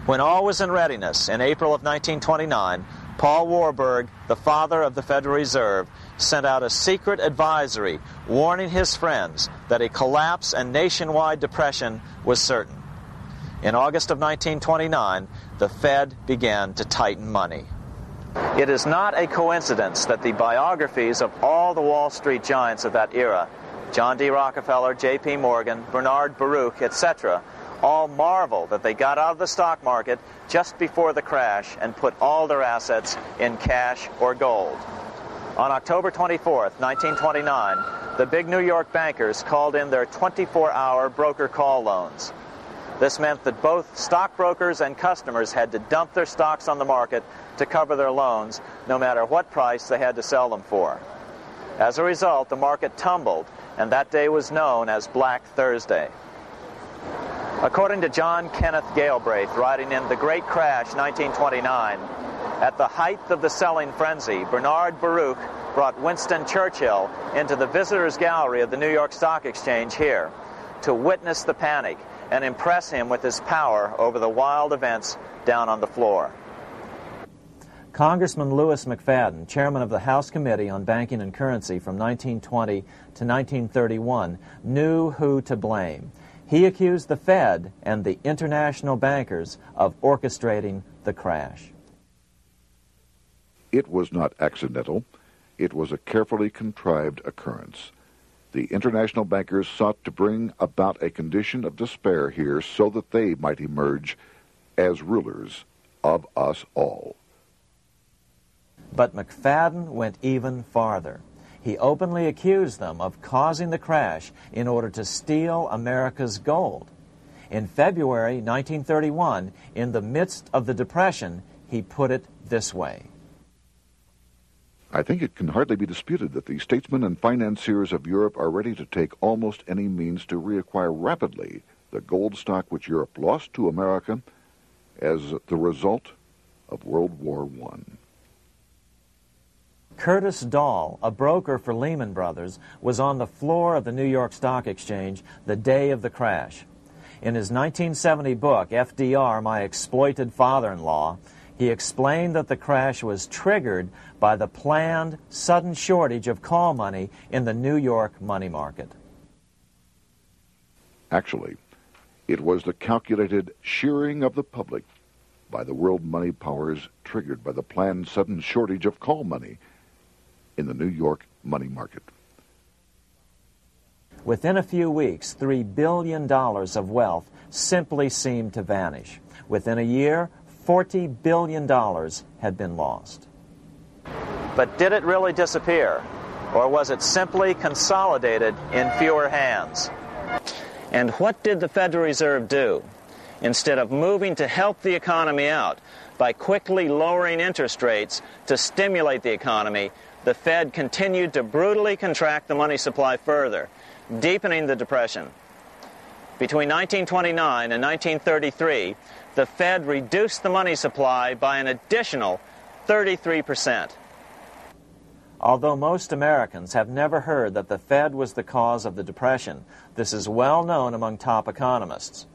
When all was in readiness, in April of 1929, Paul Warburg, the father of the Federal Reserve, sent out a secret advisory warning his friends that a collapse and nationwide depression was certain. In August of 1929, the Fed began to tighten money. It is not a coincidence that the biographies of all the Wall Street giants of that era, John D. Rockefeller, J.P. Morgan, Bernard Baruch, etc., all marvel that they got out of the stock market just before the crash and put all their assets in cash or gold. On October 24th, 1929, the big New York bankers called in their 24-hour broker call loans. This meant that both stockbrokers and customers had to dump their stocks on the market to cover their loans, no matter what price they had to sell them for. As a result, the market tumbled, and that day was known as Black Thursday. According to John Kenneth Galbraith, writing in The Great Crash, 1929, at the height of the selling frenzy, Bernard Baruch brought Winston Churchill into the visitors' gallery of the New York Stock Exchange here to witness the panic and impress him with his power over the wild events down on the floor. Congressman Louis McFadden, chairman of the House Committee on Banking and Currency from 1920 to 1931, knew who to blame. He accused the Fed and the international bankers of orchestrating the crash. It was not accidental. It was a carefully contrived occurrence. The international bankers sought to bring about a condition of despair here so that they might emerge as rulers of us all. But McFadden went even farther. He openly accused them of causing the crash in order to steal America's gold. In February 1931, in the midst of the Depression, he put it this way. I think it can hardly be disputed that the statesmen and financiers of Europe are ready to take almost any means to reacquire rapidly the gold stock which Europe lost to America as the result of World War I. Curtis Dahl, a broker for Lehman Brothers, was on the floor of the New York Stock Exchange the day of the crash. In his 1970 book, FDR, My Exploited Father-in-Law, he explained that the crash was triggered by the planned sudden shortage of call money in the New York money market. Actually, it was the calculated shearing of the public by the world money powers triggered by the planned sudden shortage of call money in the New York money market. Within a few weeks, $3 billion of wealth simply seemed to vanish. Within a year, $40 billion had been lost. But did it really disappear? Or was it simply consolidated in fewer hands? And what did the Federal Reserve do? Instead of moving to help the economy out by quickly lowering interest rates to stimulate the economy, the Fed continued to brutally contract the money supply further, deepening the Depression. Between 1929 and 1933, the Fed reduced the money supply by an additional 33%. Although most Americans have never heard that the Fed was the cause of the Depression, this is well known among top economists.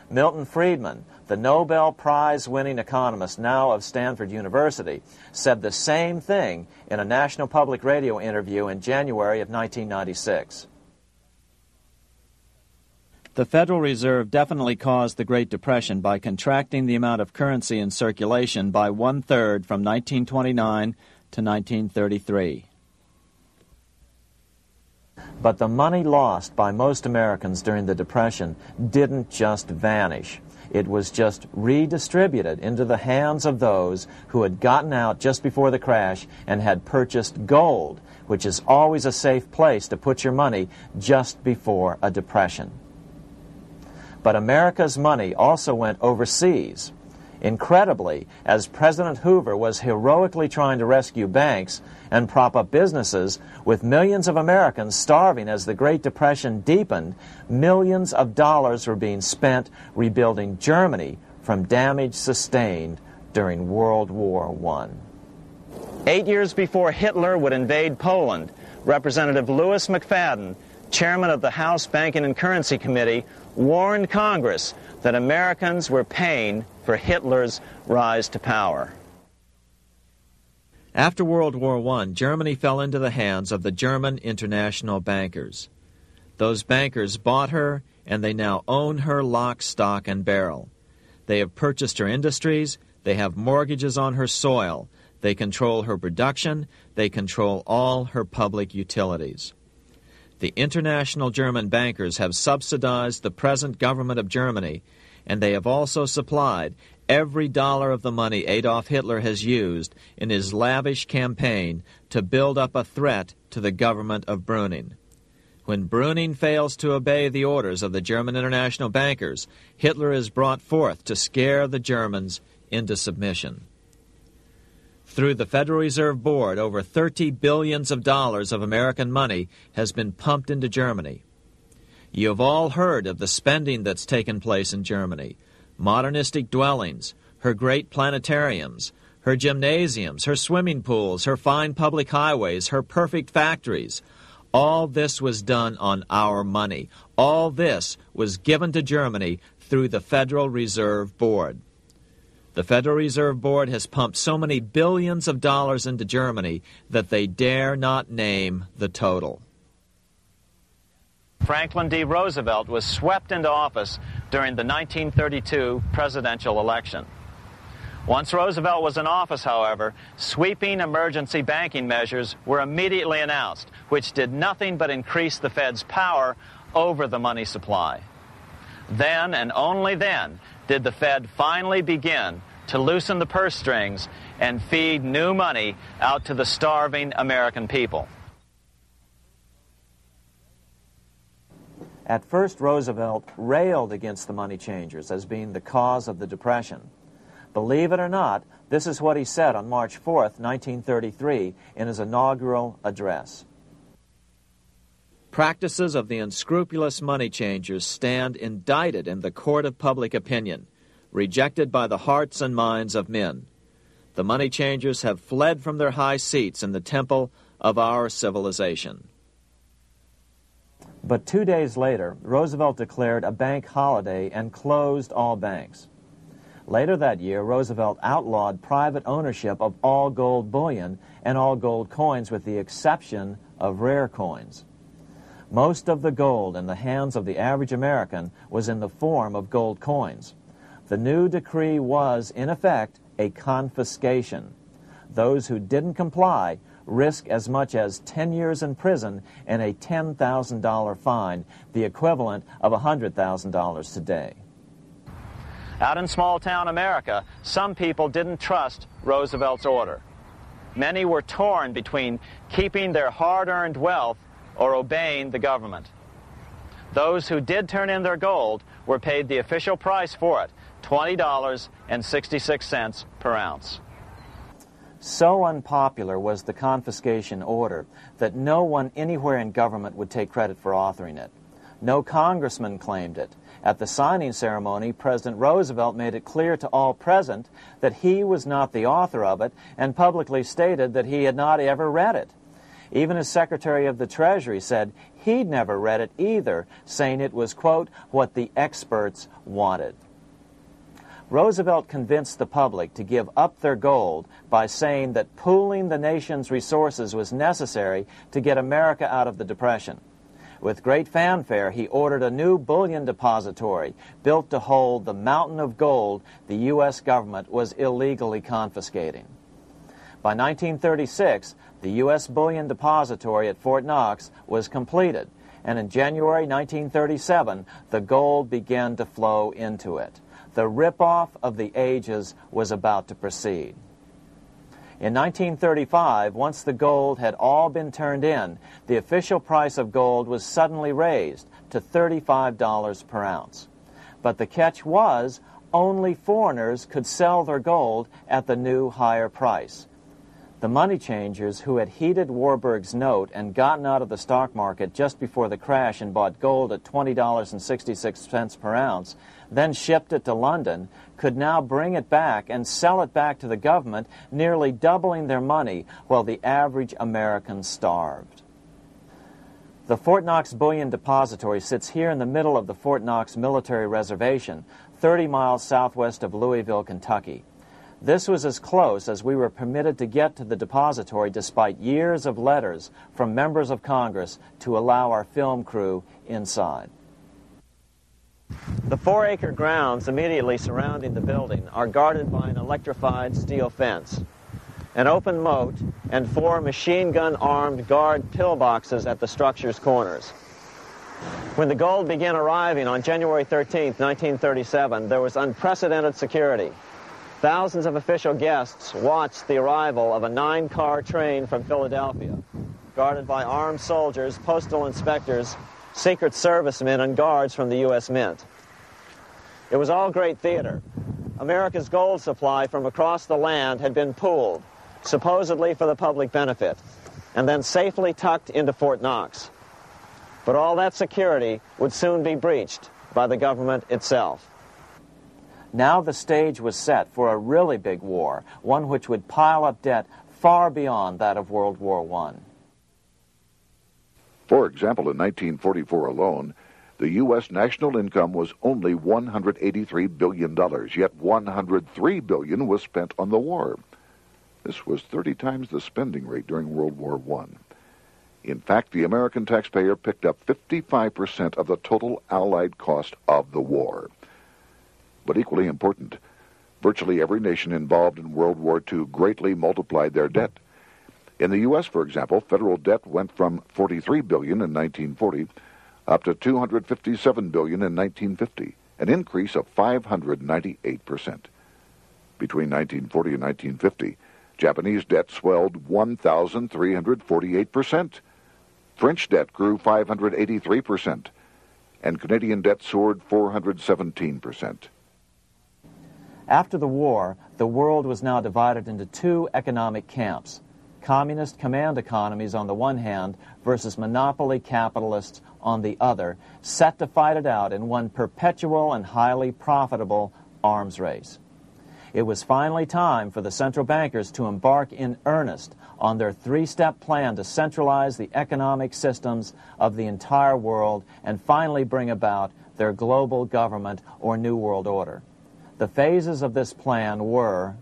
Milton Friedman, the Nobel Prize-winning economist now of Stanford University, said the same thing in a National Public Radio interview in January of 1996. The Federal Reserve definitely caused the Great Depression by contracting the amount of currency in circulation by 1/3 from 1929 to 1933. But the money lost by most Americans during the Depression didn't just vanish. It was just redistributed into the hands of those who had gotten out just before the crash and had purchased gold, which is always a safe place to put your money just before a depression. But America's money also went overseas. Incredibly, as President Hoover was heroically trying to rescue banks and prop up businesses, with millions of Americans starving as the Great Depression deepened, millions of dollars were being spent rebuilding Germany from damage sustained during World War I. 8 years before Hitler would invade Poland, Representative Louis McFadden, chairman of the House Banking and Currency Committee, warned Congress that Americans were paying for Hitler's rise to power. After World War I, Germany fell into the hands of the German international bankers. Those bankers bought her, and they now own her lock, stock, and barrel. They have purchased her industries, they have mortgages on her soil, they control her production, they control all her public utilities. The international German bankers have subsidized the present government of Germany, and they have also supplied every dollar of the money Adolf Hitler has used in his lavish campaign to build up a threat to the government of Brüning. When Brüning fails to obey the orders of the German international bankers, Hitler is brought forth to scare the Germans into submission. Through the Federal Reserve Board, over $30 billion of American money has been pumped into Germany. You have all heard of the spending that's taken place in Germany. Modernistic dwellings, her great planetariums, her gymnasiums, her swimming pools, her fine public highways, her perfect factories. All this was done on our money. All this was given to Germany through the Federal Reserve Board. The Federal Reserve Board has pumped so many billions of dollars into Germany that they dare not name the total. Franklin D. Roosevelt was swept into office during the 1932 presidential election. Once Roosevelt was in office, however, sweeping emergency banking measures were immediately announced, which did nothing but increase the Fed's power over the money supply. Then, and only then, did the Fed finally begin to loosen the purse strings and feed new money out to the starving American people. At first, Roosevelt railed against the money changers as being the cause of the Depression. Believe it or not, This is what he said on March 4th, 1933, in his inaugural address. Practices of the unscrupulous money changers stand indicted in the court of public opinion, rejected by the hearts and minds of men. The money changers have fled from their high seats in the temple of our civilization. But 2 days later, Roosevelt declared a bank holiday and closed all banks. Later that year, Roosevelt outlawed private ownership of all gold bullion and all gold coins with the exception of rare coins. Most of the gold in the hands of the average American was in the form of gold coins. The new decree was, in effect, a confiscation. Those who didn't comply risk as much as 10 years in prison and a $10,000 fine, the equivalent of $100,000 today. Out in small-town America, some people didn't trust Roosevelt's order. Many were torn between keeping their hard-earned wealth or obeying the government. Those who did turn in their gold were paid the official price for it, $20.66 per ounce. So unpopular was the confiscation order that no one anywhere in government would take credit for authoring it. No congressman claimed it. At the signing ceremony, President Roosevelt made it clear to all present that he was not the author of it and publicly stated that he had not ever read it. Even his Secretary of the Treasury said he'd never read it either, saying it was, quote, what the experts wanted. Roosevelt convinced the public to give up their gold by saying that pooling the nation's resources was necessary to get America out of the Depression. With great fanfare, he ordered a new bullion depository built to hold the mountain of gold the U.S. government was illegally confiscating. By 1936, the U.S. Bullion Depository at Fort Knox was completed, and in January 1937, the gold began to flow into it. The rip-off of the ages was about to proceed. In 1935, once the gold had all been turned in, the official price of gold was suddenly raised to $35 per ounce. But the catch was, only foreigners could sell their gold at the new higher price. The money changers who had heeded Warburg's note and gotten out of the stock market just before the crash and bought gold at $20.66 per ounce, then shipped it to London, could now bring it back and sell it back to the government, nearly doubling their money while the average American starved. The Fort Knox Bullion Depository sits here in the middle of the Fort Knox Military Reservation, 30 miles southwest of Louisville, Kentucky. This was as close as we were permitted to get to the depository despite years of letters from members of Congress to allow our film crew inside. The 4-acre grounds immediately surrounding the building are guarded by an electrified steel fence, an open moat, and 4 machine-gun-armed guard pillboxes at the structure's corners. When the gold began arriving on January 13, 1937, there was unprecedented security. Thousands of official guests watched the arrival of a 9-car train from Philadelphia, guarded by armed soldiers, postal inspectors, Secret Servicemen, and guards from the U.S. Mint. It was all great theater. America's gold supply from across the land had been pooled, supposedly for the public benefit, and then safely tucked into Fort Knox. But all that security would soon be breached by the government itself. Now the stage was set for a really big war, one which would pile up debt far beyond that of World War I. For example, in 1944 alone, the U.S. national income was only $183 billion, yet $103 billion was spent on the war. This was 30 times the spending rate during World War I. In fact, the American taxpayer picked up 55% of the total Allied cost of the war. But equally important, virtually every nation involved in World War II greatly multiplied their debt. In the U.S., for example, federal debt went from $43 billion in 1940 up to $257 billion in 1950, an increase of 598%. Between 1940 and 1950, Japanese debt swelled 1,348%. French debt grew 583%, and Canadian debt soared 417%. After the war, the world was now divided into two economic camps: communist command economies on the one hand versus monopoly capitalists on the other, set to fight it out in one perpetual and highly profitable arms race. It was finally time for the central bankers to embark in earnest on their three-step plan to centralize the economic systems of the entire world and finally bring about their global government or New World Order. The phases of this plan were: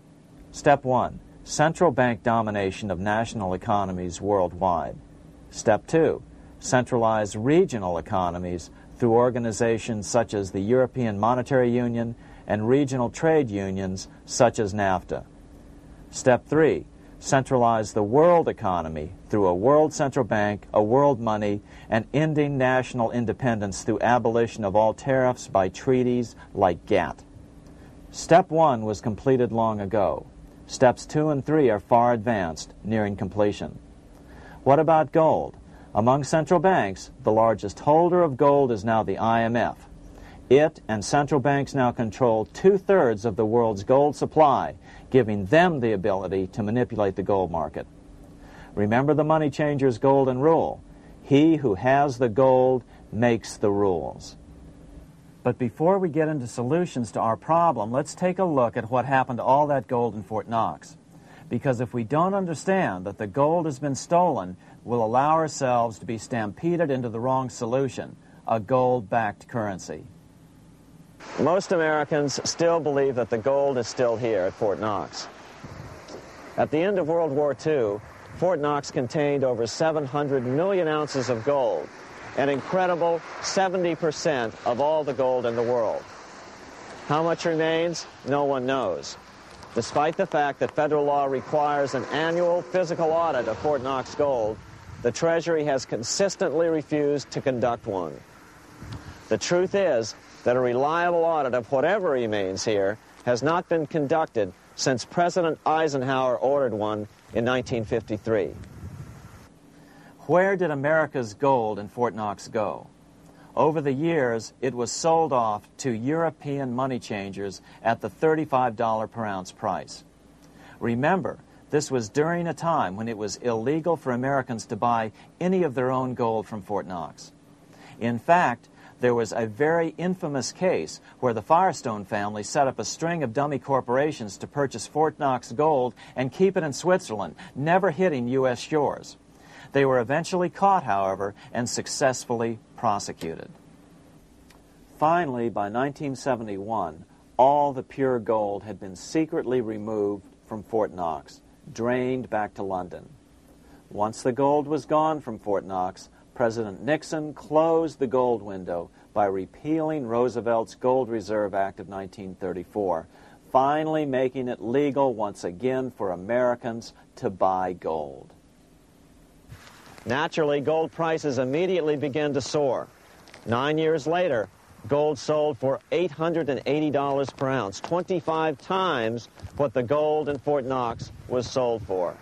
Step 1, central bank domination of national economies worldwide. Step 2, centralized regional economies through organizations such as the European Monetary Union and regional trade unions such as NAFTA. Step 3, centralize the world economy through a world central bank, a world money, and ending national independence through abolition of all tariffs by treaties like GATT. Step 1 was completed long ago. Steps 2 and 3 are far advanced, nearing completion. What about gold? Among central banks, the largest holder of gold is now the IMF. It and central banks now control 2/3 of the world's gold supply, giving them the ability to manipulate the gold market. Remember the money changer's golden rule: he who has the gold makes the rules. But before we get into solutions to our problem, let's take a look at what happened to all that gold in Fort Knox. Because if we don't understand that the gold has been stolen, we'll allow ourselves to be stampeded into the wrong solution: a gold-backed currency. Most Americans still believe that the gold is still here at Fort Knox. At the end of World War II, Fort Knox contained over 700 million ounces of gold, an incredible 70% of all the gold in the world. How much remains? No one knows. Despite the fact that federal law requires an annual physical audit of Fort Knox gold, the Treasury has consistently refused to conduct one. The truth is that a reliable audit of whatever remains here has not been conducted since President Eisenhower ordered one in 1953. Where did America's gold in Fort Knox go? Over the years, it was sold off to European money changers at the $35 per ounce price. Remember, this was during a time when it was illegal for Americans to buy any of their own gold from Fort Knox. In fact, there was a very infamous case where the Firestone family set up a string of dummy corporations to purchase Fort Knox gold and keep it in Switzerland, never hitting U.S. shores. They were eventually caught, however, and successfully prosecuted. Finally, by 1971, all the pure gold had been secretly removed from Fort Knox, drained back to London. Once the gold was gone from Fort Knox, President Nixon closed the gold window by repealing Roosevelt's Gold Reserve Act of 1934, finally making it legal once again for Americans to buy gold. Naturally, gold prices immediately began to soar. 9 years later, gold sold for $880 per ounce, 25 times what the gold in Fort Knox was sold for.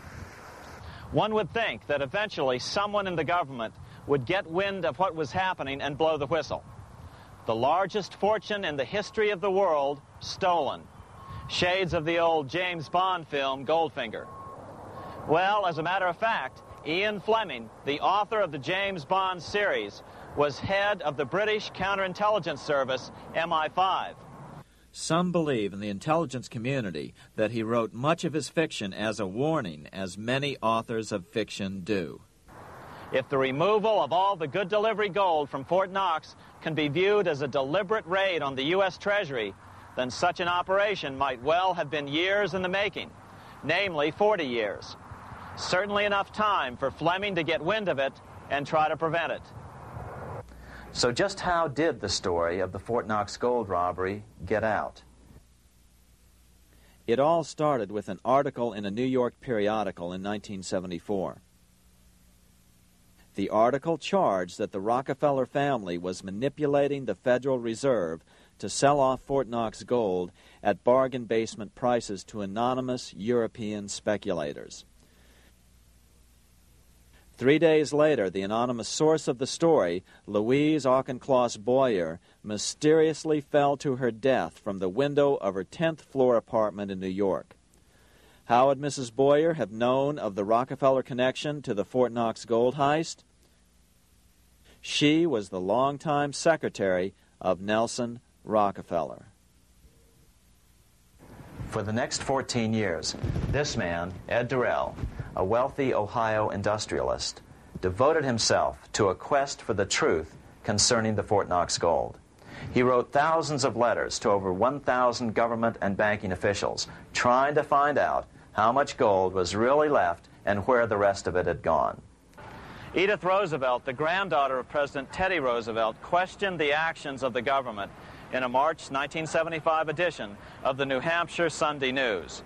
One would think that eventually someone in the government would get wind of what was happening and blow the whistle. The largest fortune in the history of the world stolen. Shades of the old James Bond film, Goldfinger. Well, as a matter of fact, Ian Fleming, the author of the James Bond series, was head of the British counterintelligence service, MI5. Some believe in the intelligence community that he wrote much of his fiction as a warning, as many authors of fiction do. If the removal of all the good delivery gold from Fort Knox can be viewed as a deliberate raid on the U.S. Treasury, then such an operation might well have been years in the making, namely 40 years. Certainly enough time for Fleming to get wind of it and try to prevent it. So just how did the story of the Fort Knox gold robbery get out? It all started with an article in a New York periodical in 1974. The article charged that the Rockefeller family was manipulating the Federal Reserve to sell off Fort Knox gold at bargain basement prices to anonymous European speculators. 3 days later, the anonymous source of the story, Louise Auchincloss Boyer, mysteriously fell to her death from the window of her 10th floor apartment in New York. How would Mrs. Boyer have known of the Rockefeller connection to the Fort Knox gold heist? She was the longtime secretary of Nelson Rockefeller. For the next 14 years, this man, Ed Durrell, a wealthy Ohio industrialist, devoted himself to a quest for the truth concerning the Fort Knox gold. He wrote thousands of letters to over 1,000 government and banking officials, trying to find out how much gold was really left and where the rest of it had gone. Edith Roosevelt, the granddaughter of President Teddy Roosevelt, questioned the actions of the government in a March 1975 edition of the New Hampshire Sunday News.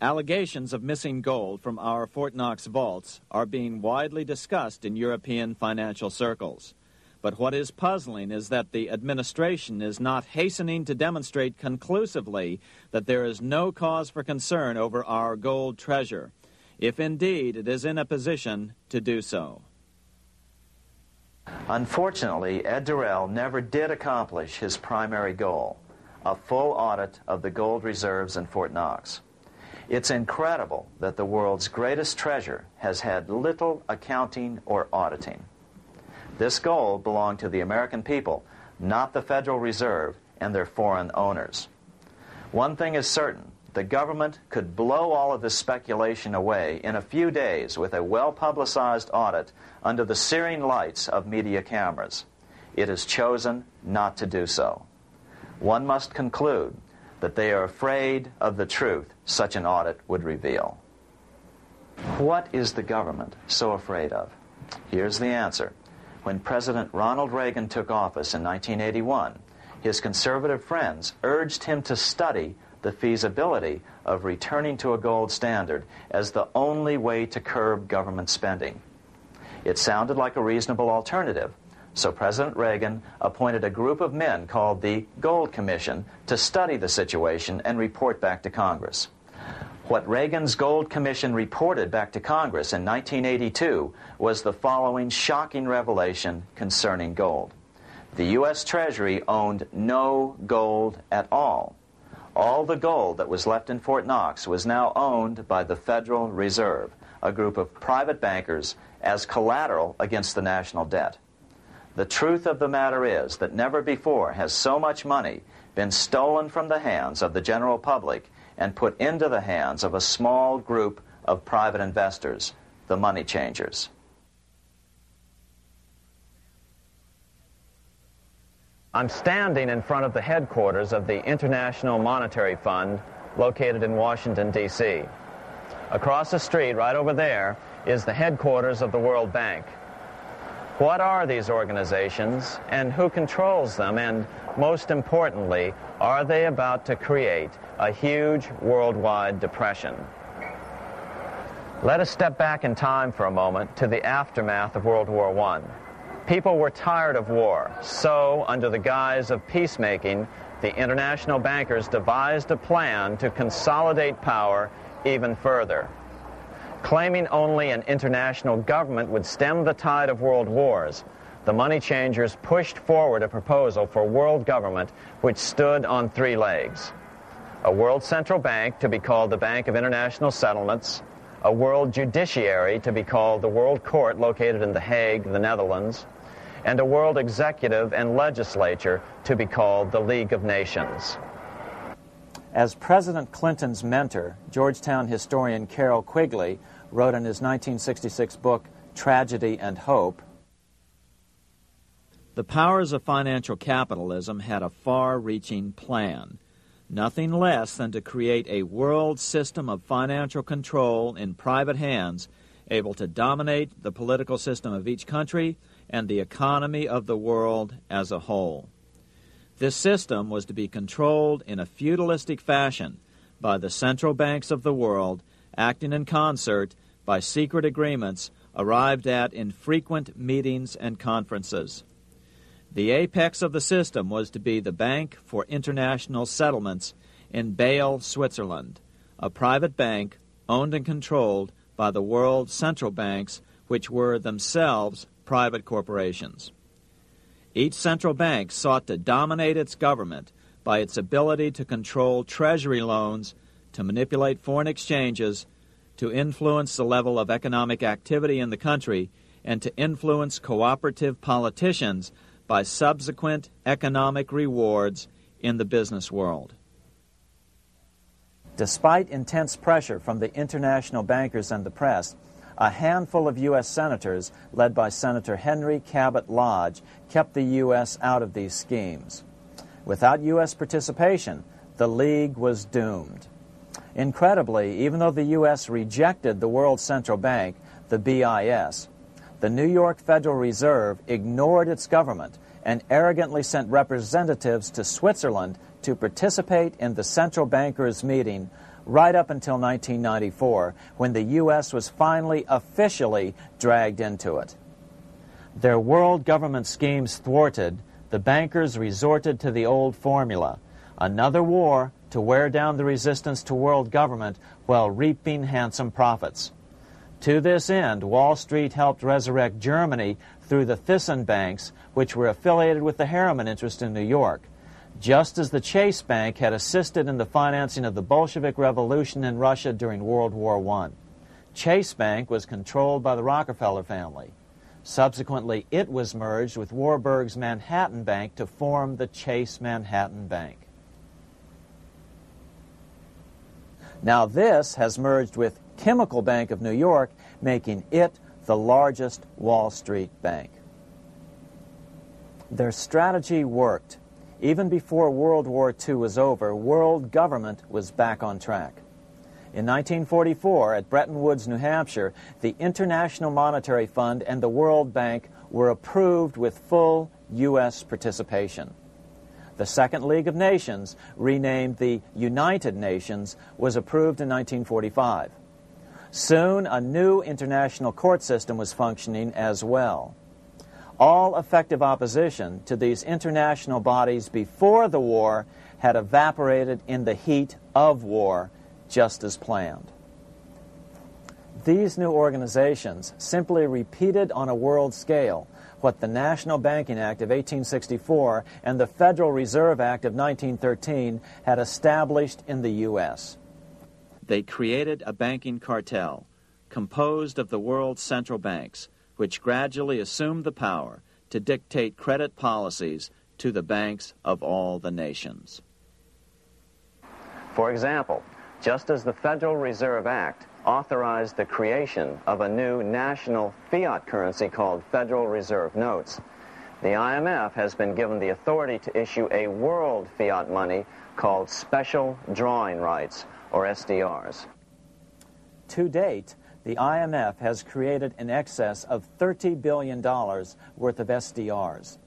Allegations of missing gold from our Fort Knox vaults are being widely discussed in European financial circles. But what is puzzling is that the administration is not hastening to demonstrate conclusively that there is no cause for concern over our gold treasure, if indeed it is in a position to do so. Unfortunately, Ed Durrell never did accomplish his primary goal, a full audit of the gold reserves in Fort Knox. It's incredible that the world's greatest treasure has had little accounting or auditing. This gold belonged to the American people, not the Federal Reserve and their foreign owners. One thing is certain, the government could blow all of this speculation away in a few days with a well-publicized audit under the searing lights of media cameras. It has chosen not to do so. One must conclude that they are afraid of the truth such an audit would reveal. What is the government so afraid of? Here's the answer. When President Ronald Reagan took office in 1981, his conservative friends urged him to study the feasibility of returning to a gold standard as the only way to curb government spending. It sounded like a reasonable alternative, so President Reagan appointed a group of men called the Gold Commission to study the situation and report back to Congress. What Reagan's Gold Commission reported back to Congress in 1982 was the following shocking revelation concerning gold. The U.S. Treasury owned no gold at all. All the gold that was left in Fort Knox was now owned by the Federal Reserve, a group of private bankers, as collateral against the national debt. The truth of the matter is that never before has so much money been stolen from the hands of the general public and put into the hands of a small group of private investors, the money changers. I'm standing in front of the headquarters of the International Monetary Fund located in Washington, D.C. Across the street, right over there, is the headquarters of the World Bank. What are these organizations and who controls them? And most importantly, are they about to create a huge worldwide depression? Let us step back in time for a moment to the aftermath of World War I. People were tired of war, so under the guise of peacemaking, the international bankers devised a plan to consolidate power even further. Claiming only an international government would stem the tide of world wars, the money changers pushed forward a proposal for world government which stood on three legs. A world central bank to be called the Bank of International Settlements, a world judiciary to be called the World Court located in The Hague, the Netherlands, and a world executive and legislature to be called the League of Nations. As President Clinton's mentor, Georgetown historian Carroll Quigley wrote in his 1966 book, Tragedy and Hope, the powers of financial capitalism had a far-reaching plan, nothing less than to create a world system of financial control in private hands, able to dominate the political system of each country and the economy of the world as a whole. This system was to be controlled in a feudalistic fashion by the central banks of the world, acting in concert by secret agreements arrived at in frequent meetings and conferences. The apex of the system was to be the Bank for International Settlements in Bâle, Switzerland, a private bank owned and controlled by the world central banks, which were themselves private corporations. Each central bank sought to dominate its government by its ability to control treasury loans, to manipulate foreign exchanges, to influence the level of economic activity in the country, and to influence cooperative politicians by subsequent economic rewards in the business world. Despite intense pressure from the international bankers and the press, a handful of U.S. senators, led by Senator Henry Cabot Lodge, kept the U.S. out of these schemes. Without U.S. participation, the League was doomed. Incredibly, even though the U.S. rejected the World Central Bank, the BIS, the New York Federal Reserve ignored its government and arrogantly sent representatives to Switzerland to participate in the central bankers' meeting right up until 1994, when the U.S. was finally officially dragged into it. Their world government schemes thwarted, the bankers resorted to the old formula: another war to wear down the resistance to world government while reaping handsome profits. To this end, Wall Street helped resurrect Germany through the Thyssen banks, which were affiliated with the Harriman interest in New York, just as the Chase Bank had assisted in the financing of the Bolshevik Revolution in Russia during World War I. Chase Bank was controlled by the Rockefeller family. Subsequently, it was merged with Warburg's Manhattan Bank to form the Chase Manhattan Bank. Now this has merged with Chemical Bank of New York, making it the largest Wall Street bank. Their strategy worked. Even before World War II was over, world government was back on track. In 1944, at Bretton Woods, New Hampshire, the International Monetary Fund and the World Bank were approved with full U.S. participation. The Second League of Nations, renamed the United Nations, was approved in 1945. Soon, a new international court system was functioning as well. All effective opposition to these international bodies before the war had evaporated in the heat of war, just as planned. These new organizations simply repeated on a world scale what the National Banking Act of 1864 and the Federal Reserve Act of 1913 had established in the U.S. They created a banking cartel composed of the world's central banks, which gradually assumed the power to dictate credit policies to the banks of all the nations. For example, just as the Federal Reserve Act authorized the creation of a new national fiat currency called Federal Reserve Notes, the IMF has been given the authority to issue a world fiat money called Special Drawing Rights, or SDRs. To date, the IMF has created in excess of $30 billion worth of SDRs.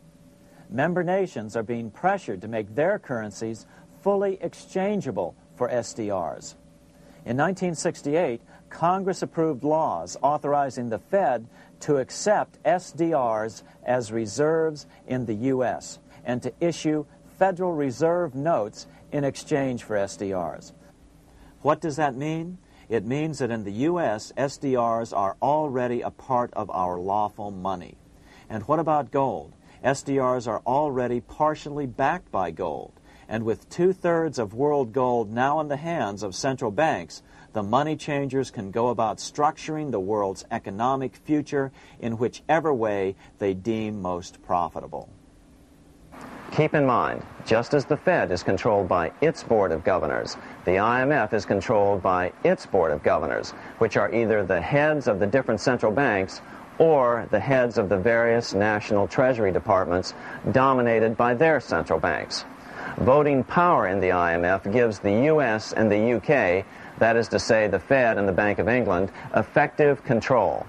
Member nations are being pressured to make their currencies fully exchangeable for SDRs. In 1968, Congress approved laws authorizing the Fed to accept SDRs as reserves in the U.S. and to issue Federal Reserve notes in exchange for SDRs. What does that mean? It means that in the U.S., SDRs are already a part of our lawful money. And what about gold? SDRs are already partially backed by gold. And with 2/3 of world gold now in the hands of central banks, the money changers can go about structuring the world's economic future in whichever way they deem most profitable. Keep in mind, just as the Fed is controlled by its Board of Governors, the IMF is controlled by its Board of Governors, which are either the heads of the different central banks or the heads of the various national treasury departments dominated by their central banks. Voting power in the IMF gives the U.S. and the U.K., that is to say the Fed and the Bank of England, effective control.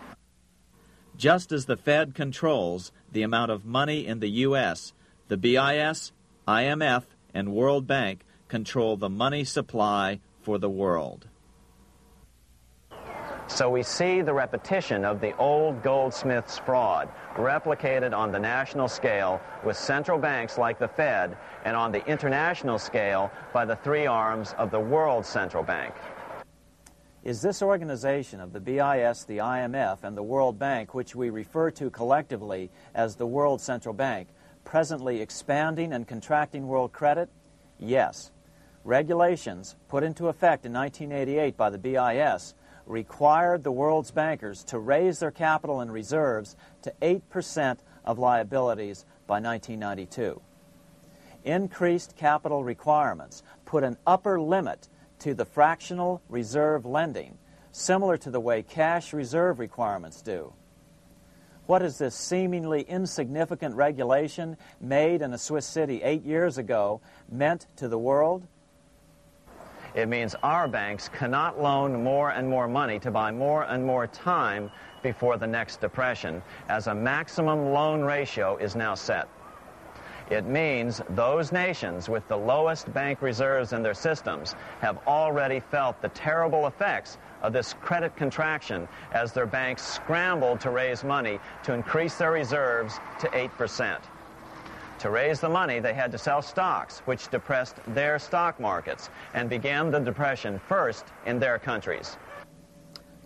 Just as the Fed controls the amount of money in the U.S., the BIS, IMF, and World Bank control the money supply for the world. So we see the repetition of the old goldsmith's fraud replicated on the national scale with central banks like the Fed and on the international scale by the three arms of the World Central Bank. Is this organization of the BIS, the IMF, and the World Bank, which we refer to collectively as the World Central Bank, presently expanding and contracting world credit? Yes. Regulations put into effect in 1988 by the BIS required the world's bankers to raise their capital and reserves to 8% of liabilities by 1992. Increased capital requirements put an upper limit to the fractional reserve lending, similar to the way cash reserve requirements do. What has this seemingly insignificant regulation made in a Swiss city 8 years ago meant to the world? It means our banks cannot loan more and more money to buy more and more time before the next depression, as a maximum loan ratio is now set. It means those nations with the lowest bank reserves in their systems have already felt the terrible effects of this credit contraction as their banks scrambled to raise money to increase their reserves to 8%. To raise the money, they had to sell stocks, which depressed their stock markets and began the depression first in their countries.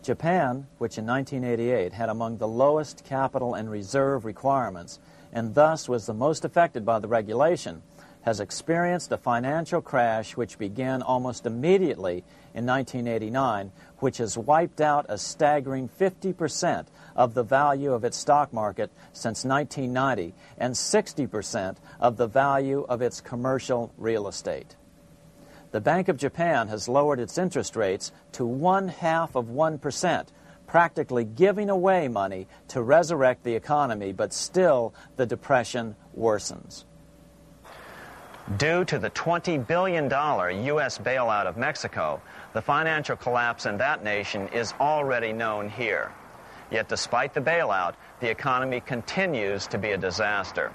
Japan, which in 1988 had among the lowest capital and reserve requirements, and thus was the most affected by the regulation, has experienced a financial crash which began almost immediately in 1989, which has wiped out a staggering 50% of the value of its stock market since 1990 and 60% of the value of its commercial real estate. The Bank of Japan has lowered its interest rates to 0.5%, practically giving away money to resurrect the economy, but still the depression worsens. Due to the $20 billion U.S. bailout of Mexico, the financial collapse in that nation is already known here. Yet despite the bailout, the economy continues to be a disaster.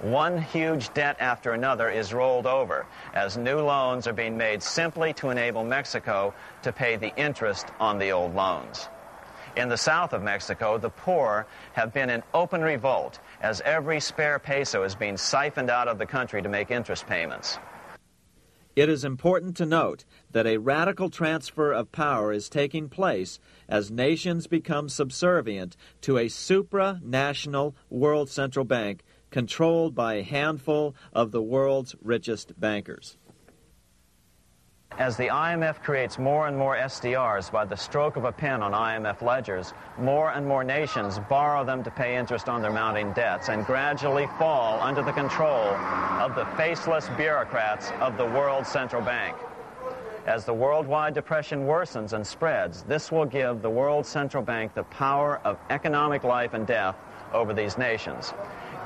One huge debt after another is rolled over as new loans are being made simply to enable Mexico to pay the interest on the old loans. In the south of Mexico, the poor have been in open revolt as every spare peso is being siphoned out of the country to make interest payments. It is important to note that a radical transfer of power is taking place as nations become subservient to a supranational world central bank controlled by a handful of the world's richest bankers. As the IMF creates more and more SDRs by the stroke of a pen on IMF ledgers, more and more nations borrow them to pay interest on their mounting debts and gradually fall under the control of the faceless bureaucrats of the World Central Bank. As the worldwide depression worsens and spreads, this will give the World Central Bank the power of economic life and death over these nations.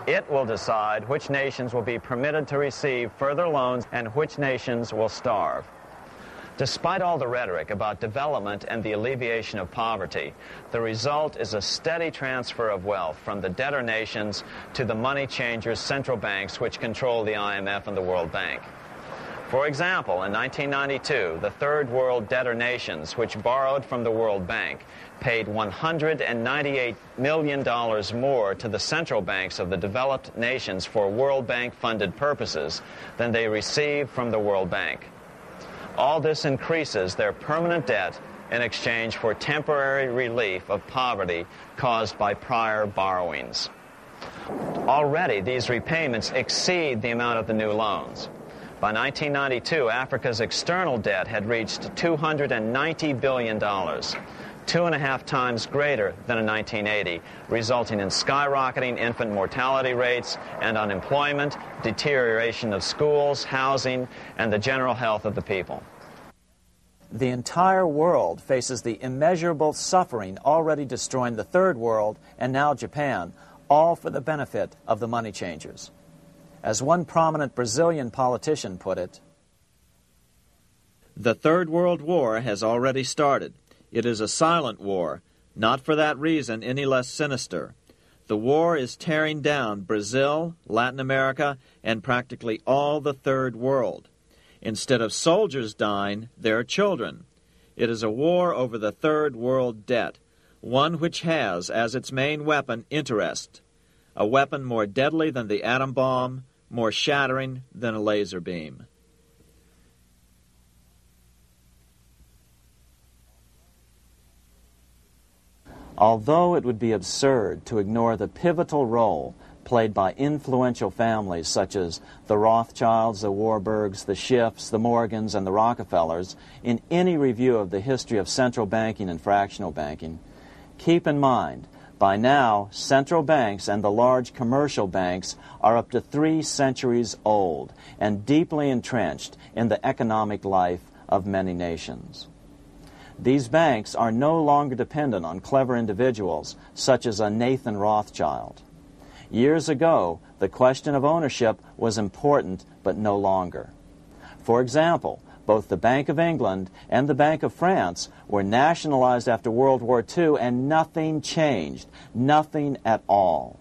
It will decide which nations will be permitted to receive further loans and which nations will starve. Despite all the rhetoric about development and the alleviation of poverty, the result is a steady transfer of wealth from the debtor nations to the money changers' central banks which control the IMF and the World Bank. For example, in 1992, the Third World debtor nations, which borrowed from the World Bank, paid $198 million more to the central banks of the developed nations for World Bank-funded purposes than they received from the World Bank. All this increases their permanent debt in exchange for temporary relief of poverty caused by prior borrowings. Already, these repayments exceed the amount of the new loans. By 1992, Africa's external debt had reached $290 billion, 2.5 times greater than in 1980, resulting in skyrocketing infant mortality rates and unemployment, deterioration of schools, housing, and the general health of the people. The entire world faces the immeasurable suffering already destroying the Third World and now Japan, all for the benefit of the money changers. As one prominent Brazilian politician put it, "The Third World War has already started. It is a silent war, not for that reason any less sinister. The war is tearing down Brazil, Latin America, and practically all the Third World. Instead of soldiers dying, there are children. It is a war over the Third World debt, one which has as its main weapon interest, a weapon more deadly than the atom bomb, more shattering than a laser beam." Although it would be absurd to ignore the pivotal role played by influential families such as the Rothschilds, the Warburgs, the Schiffs, the Morgans, and the Rockefellers in any review of the history of central banking and fractional banking, keep in mind, by now, central banks and the large commercial banks are up to 3 centuries old and deeply entrenched in the economic life of many nations. These banks are no longer dependent on clever individuals such as a Nathan Rothschild. Years ago, the question of ownership was important, but no longer. For example, both the Bank of England and the Bank of France were nationalized after World War II, and nothing changed, nothing at all.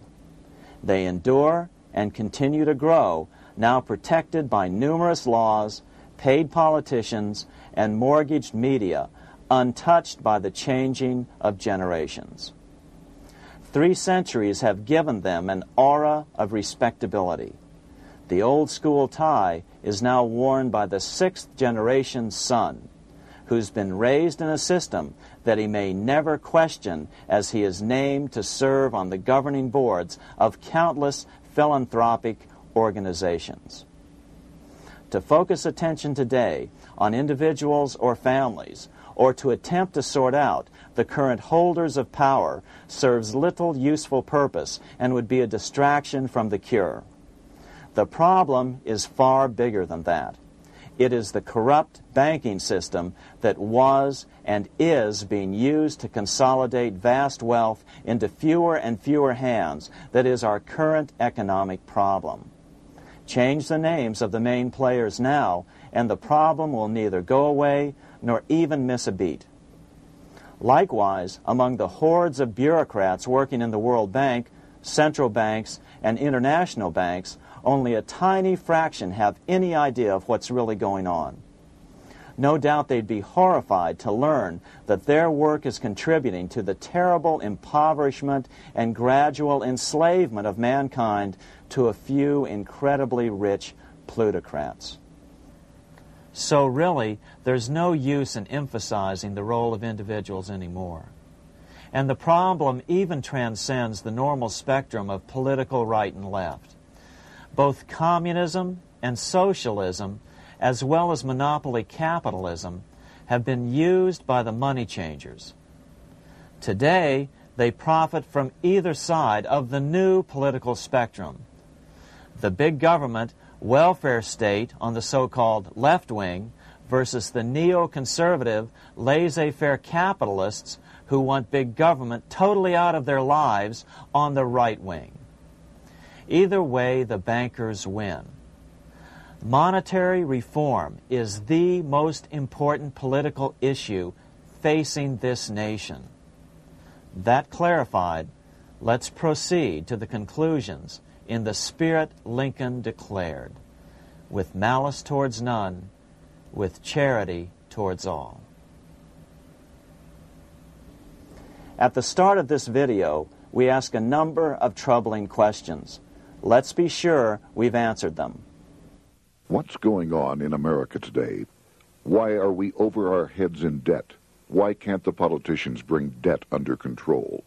They endure and continue to grow, now protected by numerous laws, paid politicians, and mortgaged media, untouched by the changing of generations. 3 centuries have given them an aura of respectability. The old school tie is now worn by the 6th generation son, who's been raised in a system that he may never question as he is named to serve on the governing boards of countless philanthropic organizations. To focus attention today on individuals or families, or to attempt to sort out the current holders of power, serves little useful purpose and would be a distraction from the cure. The problem is far bigger than that. It is the corrupt banking system that was and is being used to consolidate vast wealth into fewer and fewer hands that is our current economic problem. Change the names of the main players now, and the problem will neither go away nor even miss a beat. Likewise, among the hordes of bureaucrats working in the World Bank, central banks, and international banks, only a tiny fraction have any idea of what's really going on. No doubt they'd be horrified to learn that their work is contributing to the terrible impoverishment and gradual enslavement of mankind to a few incredibly rich plutocrats. So really, there's no use in emphasizing the role of individuals anymore. And the problem even transcends the normal spectrum of political right and left. Both communism and socialism, as well as monopoly capitalism, have been used by the money changers. Today, they profit from either side of the new political spectrum. The big government welfare state on the so-called left wing versus the neoconservative laissez-faire capitalists who want big government totally out of their lives on the right wing. Either way, the bankers win. Monetary reform is the most important political issue facing this nation. That clarified, let's proceed to the conclusions in the spirit Lincoln declared, with malice towards none, with charity towards all. At the start of this video, we ask a number of troubling questions. Let's be sure we've answered them. What's going on in America today? Why are we over our heads in debt? Why can't the politicians bring debt under control?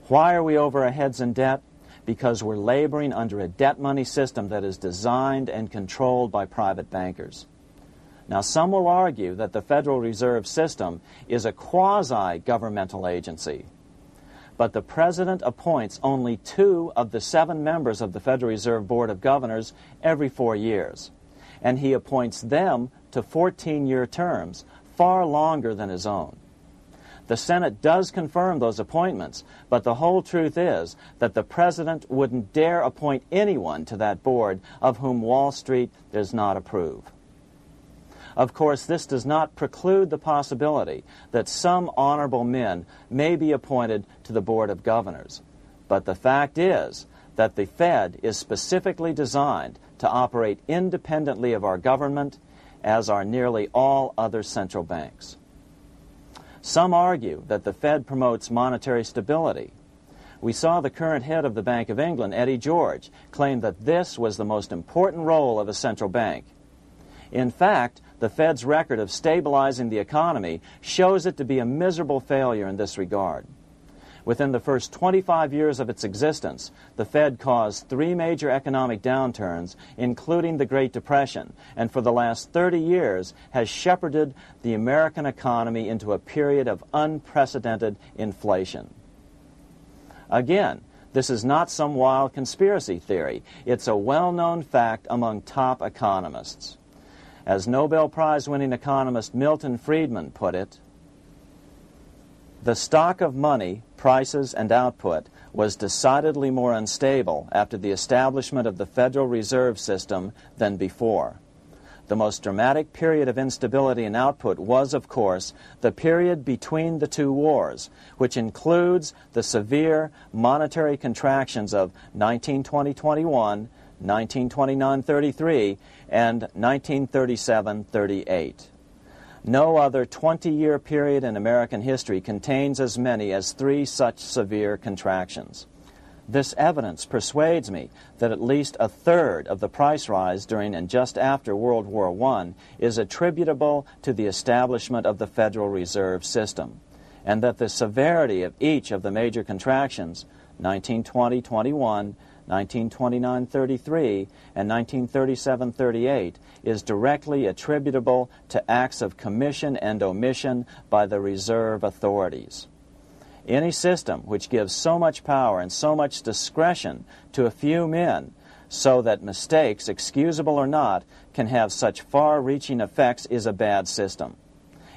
Why are we over our heads in debt? Because we're laboring under a debt money system that is designed and controlled by private bankers. Now, some will argue that the Federal Reserve System is a quasi-governmental agency. But the President appoints only 2 of the 7 members of the Federal Reserve Board of Governors every 4 years. And he appoints them to 14-year terms, far longer than his own. The Senate does confirm those appointments, but the whole truth is that the President wouldn't dare appoint anyone to that board of whom Wall Street does not approve. Of course, this does not preclude the possibility that some honorable men may be appointed to the Board of Governors. But the fact is that the Fed is specifically designed to operate independently of our government, as are nearly all other central banks. Some argue that the Fed promotes monetary stability. We saw the current head of the Bank of England, Eddie George, claim that this was the most important role of a central bank. In fact, the Fed's record of stabilizing the economy shows it to be a miserable failure in this regard. Within the first 25 years of its existence, the Fed caused 3 major economic downturns, including the Great Depression, and for the last 30 years has shepherded the American economy into a period of unprecedented inflation. Again, this is not some wild conspiracy theory. It's a well-known fact among top economists. As Nobel Prize-winning economist Milton Friedman put it, the stock of money, prices, and output was decidedly more unstable after the establishment of the Federal Reserve System than before. The most dramatic period of instability in output was, of course, the period between the 2 wars, which includes the severe monetary contractions of 1920-21, 1929-33, and 1937-38. No other 20-year period in American history contains as many as 3 such severe contractions. This evidence persuades me that at least a third of the price rise during and just after World War I is attributable to the establishment of the Federal Reserve System, and that the severity of each of the major contractions, 1920-21, 1929-33, and 1937-38, is directly attributable to acts of commission and omission by the reserve authorities. Any system which gives so much power and so much discretion to a few men so that mistakes, excusable or not, can have such far-reaching effects is a bad system.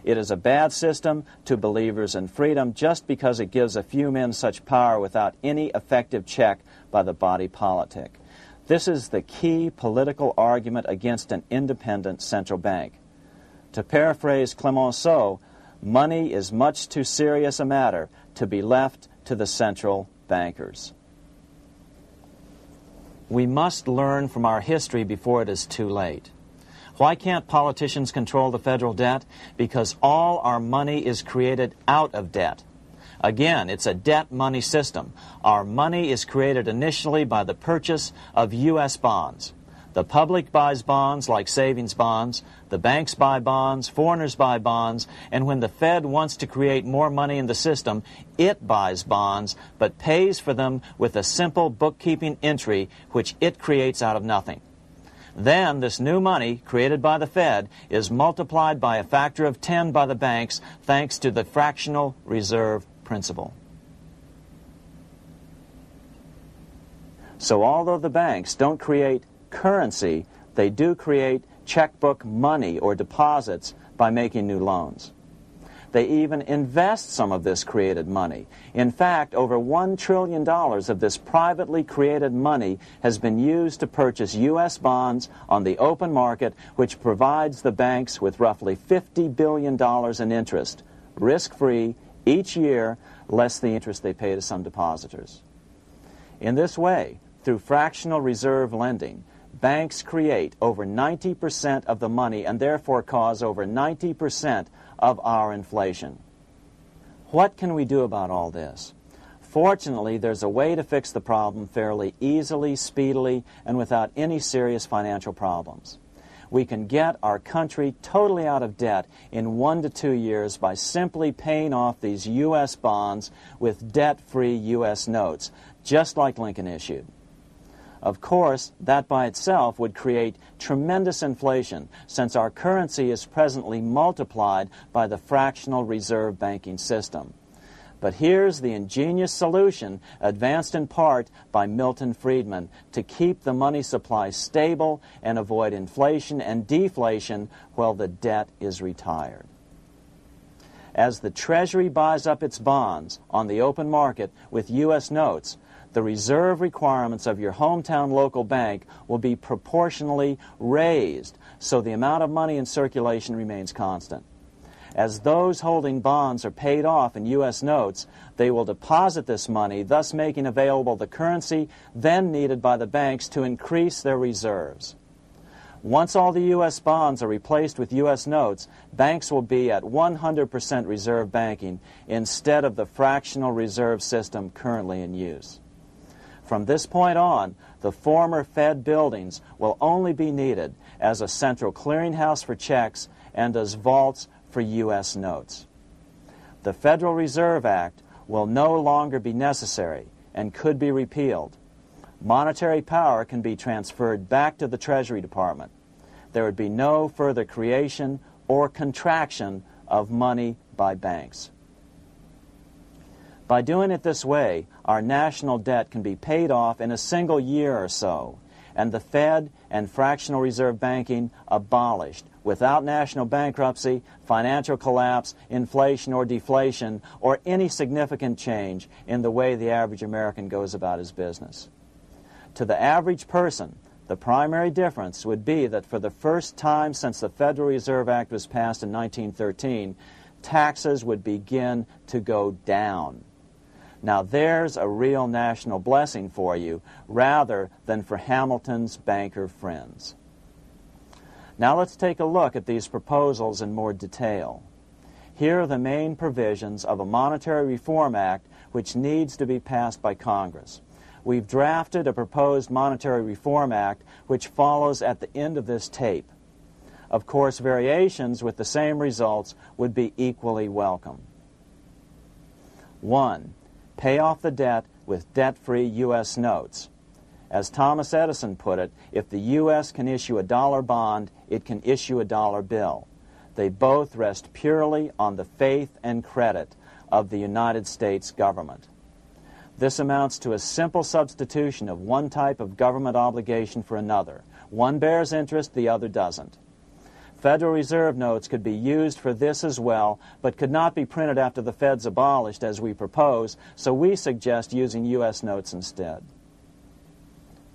It is a bad system to believers in freedom just because it gives a few men such power without any effective check by the body politic. This is the key political argument against an independent central bank. To paraphrase Clemenceau, money is much too serious a matter to be left to the central bankers. We must learn from our history before it is too late. Why can't politicians control the federal debt? Because all our money is created out of debt. Again, it's a debt money system. Our money is created initially by the purchase of U.S. bonds. The public buys bonds like savings bonds, the banks buy bonds, foreigners buy bonds, and when the Fed wants to create more money in the system, it buys bonds, but pays for them with a simple bookkeeping entry which it creates out of nothing. Then this new money, created by the Fed, is multiplied by a factor of 10 by the banks thanks to the fractional reserve principle. So although the banks don't create currency, they do create checkbook money or deposits by making new loans. They even invest some of this created money. In fact, over $1 trillion of this privately created money has been used to purchase U.S. bonds on the open market, which provides the banks with roughly $50 billion in interest, risk-free, each year, less the interest they pay to some depositors. In this way, through fractional reserve lending, banks create over 90% of the money and therefore cause over 90% of our inflation. What can we do about all this? Fortunately, there's a way to fix the problem fairly easily, speedily, and without any serious financial problems. We can get our country totally out of debt in 1 to 2 years by simply paying off these U.S. bonds with debt-free U.S. notes, just like Lincoln issued. Of course, that by itself would create tremendous inflation, since our currency is presently multiplied by the fractional reserve banking system. But here's the ingenious solution, advanced in part by Milton Friedman, to keep the money supply stable and avoid inflation and deflation while the debt is retired. As the Treasury buys up its bonds on the open market with U.S. notes, the reserve requirements of your hometown local bank will be proportionally raised, so the amount of money in circulation remains constant. As those holding bonds are paid off in U.S. notes, they will deposit this money, thus making available the currency then needed by the banks to increase their reserves. Once all the U.S. bonds are replaced with U.S. notes, banks will be at 100% reserve banking instead of the fractional reserve system currently in use. From this point on, the former Fed buildings will only be needed as a central clearinghouse for checks and as vaults for U.S. notes. The Federal Reserve Act will no longer be necessary and could be repealed. Monetary power can be transferred back to the Treasury Department. There would be no further creation or contraction of money by banks. By doing it this way, our national debt can be paid off in a single year or so, and the Fed and fractional reserve banking abolished without national bankruptcy, financial collapse, inflation or deflation, or any significant change in the way the average American goes about his business. To the average person, the primary difference would be that for the first time since the Federal Reserve Act was passed in 1913, taxes would begin to go down. Now there's a real national blessing for you, rather than for Hamilton's banker friends. Now let's take a look at these proposals in more detail. Here are the main provisions of a Monetary Reform Act which needs to be passed by Congress. We've drafted a proposed Monetary Reform Act which follows at the end of this tape. Of course, variations with the same results would be equally welcome. 1. Pay off the debt with debt-free U.S. notes. As Thomas Edison put it, if the U.S. can issue a dollar bond, it can issue a dollar bill. They both rest purely on the faith and credit of the United States government. This amounts to a simple substitution of one type of government obligation for another. One bears interest, the other doesn't. Federal Reserve notes could be used for this as well, but could not be printed after the Fed's abolished as we propose, so we suggest using U.S. notes instead.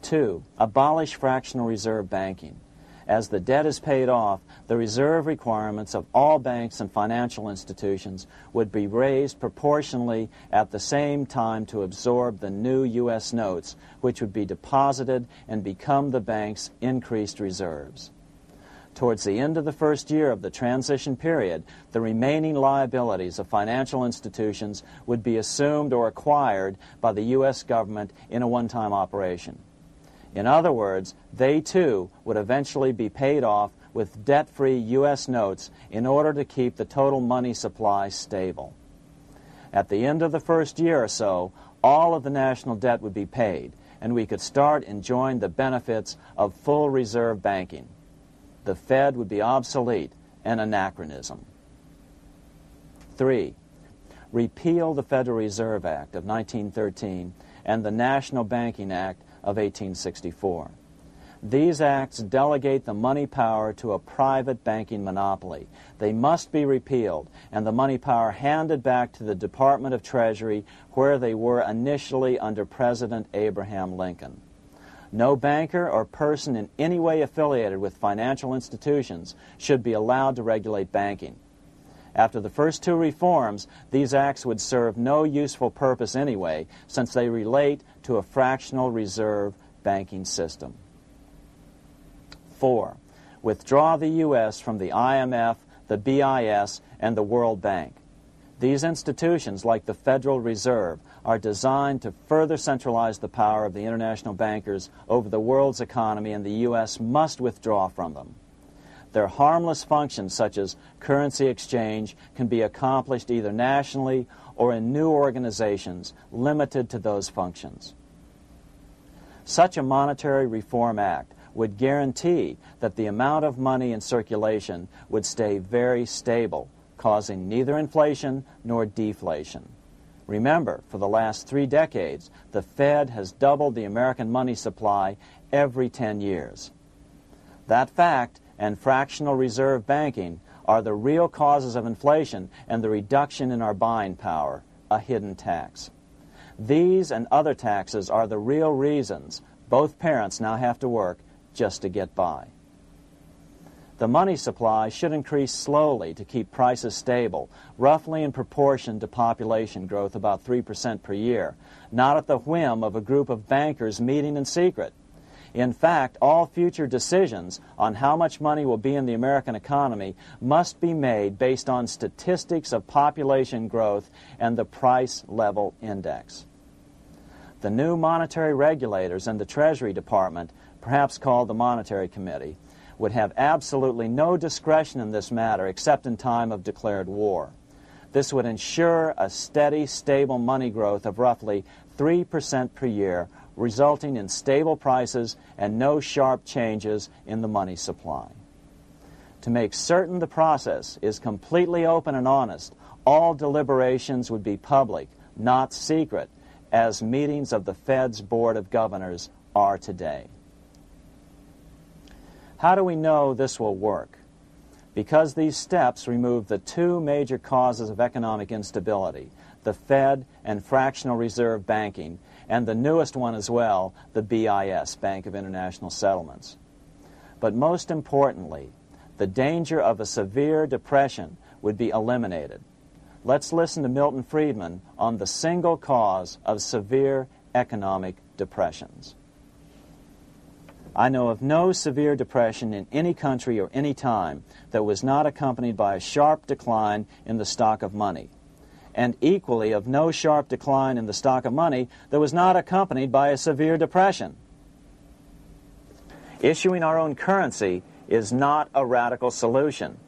2. Abolish fractional reserve banking. As the debt is paid off, the reserve requirements of all banks and financial institutions would be raised proportionally at the same time to absorb the new U.S. notes, which would be deposited and become the bank's increased reserves. Towards the end of the first year of the transition period, the remaining liabilities of financial institutions would be assumed or acquired by the U.S. government in a one-time operation. In other words, they too would eventually be paid off with debt-free U.S. notes in order to keep the total money supply stable. At the end of the first year or so, all of the national debt would be paid, and we could start enjoying the benefits of full reserve banking. The Fed would be obsolete, an anachronism. 3. Repeal the Federal Reserve Act of 1913 and the National Banking Act of 1864. These acts delegate the money power to a private banking monopoly. They must be repealed, and the money power handed back to the Department of Treasury, where they were initially under President Abraham Lincoln. No banker or person in any way affiliated with financial institutions should be allowed to regulate banking. After the first two reforms, these acts would serve no useful purpose anyway, since they relate to a fractional reserve banking system. 4. Withdraw the U.S. from the IMF, the BIS, and the World Bank. These institutions, like the Federal Reserve, are designed to further centralize the power of the international bankers over the world's economy, and the U.S. must withdraw from them. Their harmless functions, such as currency exchange, can be accomplished either nationally or in new organizations limited to those functions. Such a monetary reform act would guarantee that the amount of money in circulation would stay very stable, causing neither inflation nor deflation. Remember, for the last 3 decades, the Fed has doubled the American money supply every 10 years. That fact and fractional reserve banking are the real causes of inflation and the reduction in our buying power, a hidden tax. These and other taxes are the real reasons both parents now have to work just to get by. The money supply should increase slowly to keep prices stable, roughly in proportion to population growth, about 3% per year, not at the whim of a group of bankers meeting in secret. In fact, all future decisions on how much money will be in the American economy must be made based on statistics of population growth and the price level index. The new monetary regulators and the Treasury Department, perhaps called the Monetary Committee, would have absolutely no discretion in this matter except in time of declared war. This would ensure a steady, stable money growth of roughly 3% per year, resulting in stable prices and no sharp changes in the money supply. To make certain the process is completely open and honest, all deliberations would be public, not secret, as meetings of the Fed's Board of Governors are today. How do we know this will work? Because these steps remove the two major causes of economic instability, the Fed and fractional reserve banking, and the newest one as well, the BIS, Bank of International Settlements. But most importantly, the danger of a severe depression would be eliminated. Let's listen to Milton Friedman on the single cause of severe economic depressions. I know of no severe depression in any country or any time that was not accompanied by a sharp decline in the stock of money, and equally of no sharp decline in the stock of money that was not accompanied by a severe depression. Issuing our own currency is not a radical solution.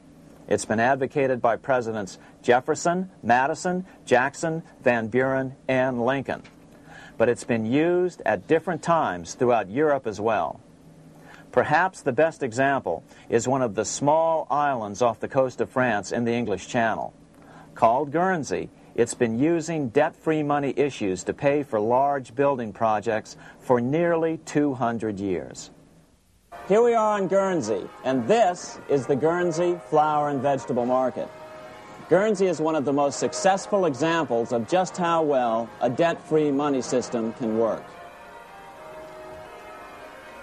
It's been advocated by Presidents Jefferson, Madison, Jackson, Van Buren, and Lincoln. But it's been used at different times throughout Europe as well. Perhaps the best example is one of the small islands off the coast of France in the English Channel. Called Guernsey, it's been using debt-free money issues to pay for large building projects for nearly 200 years. Here we are on Guernsey, and this is the Guernsey flower and vegetable market. Guernsey is one of the most successful examples of just how well a debt-free money system can work.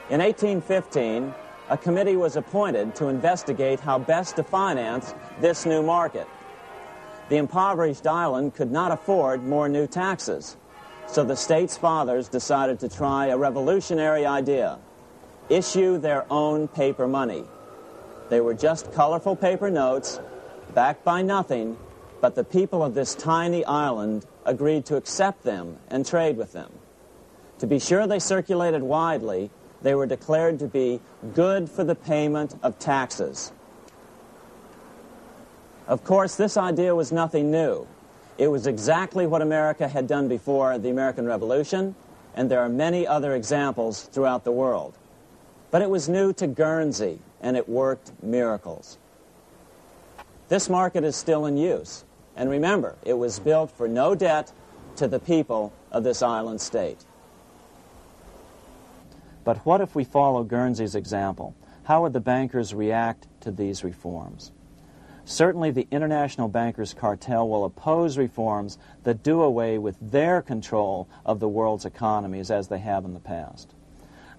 In 1815, a committee was appointed to investigate how best to finance this new market. The impoverished island could not afford more new taxes, so the state's fathers decided to try a revolutionary idea: issue their own paper money. They were just colorful paper notes, backed by nothing, but the people of this tiny island agreed to accept them and trade with them. To be sure they circulated widely, they were declared to be good for the payment of taxes. Of course, this idea was nothing new. It was exactly what America had done before the American Revolution, and there are many other examples throughout the world. But it was new to Guernsey, and it worked miracles. This market is still in use, and remember, it was built for no debt to the people of this island state. But what if we follow Guernsey's example? How would the bankers react to these reforms? Certainly the international bankers' cartel will oppose reforms that do away with their control of the world's economies as they have in the past.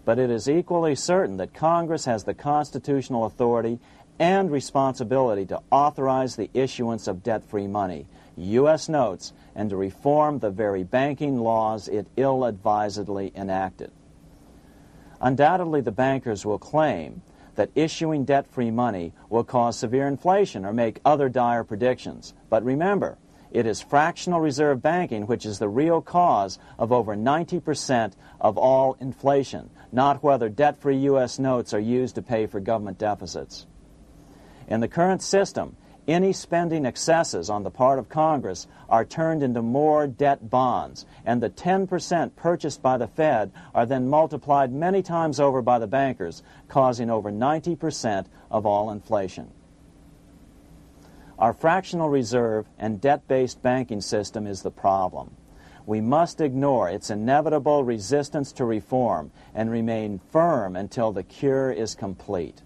But it is equally certain that Congress has the constitutional authority and responsibility to authorize the issuance of debt-free money, U.S. notes, and to reform the very banking laws it ill-advisedly enacted. Undoubtedly, the bankers will claim that issuing debt-free money will cause severe inflation or make other dire predictions. But remember, it is fractional reserve banking which is the real cause of over 90% of all inflation, not whether debt-free U.S. notes are used to pay for government deficits. In the current system, any spending excesses on the part of Congress are turned into more debt bonds, and the 10% purchased by the Fed are then multiplied many times over by the bankers, causing over 90% of all inflation. Our fractional reserve and debt-based banking system is the problem. We must ignore its inevitable resistance to reform and remain firm until the cure is complete.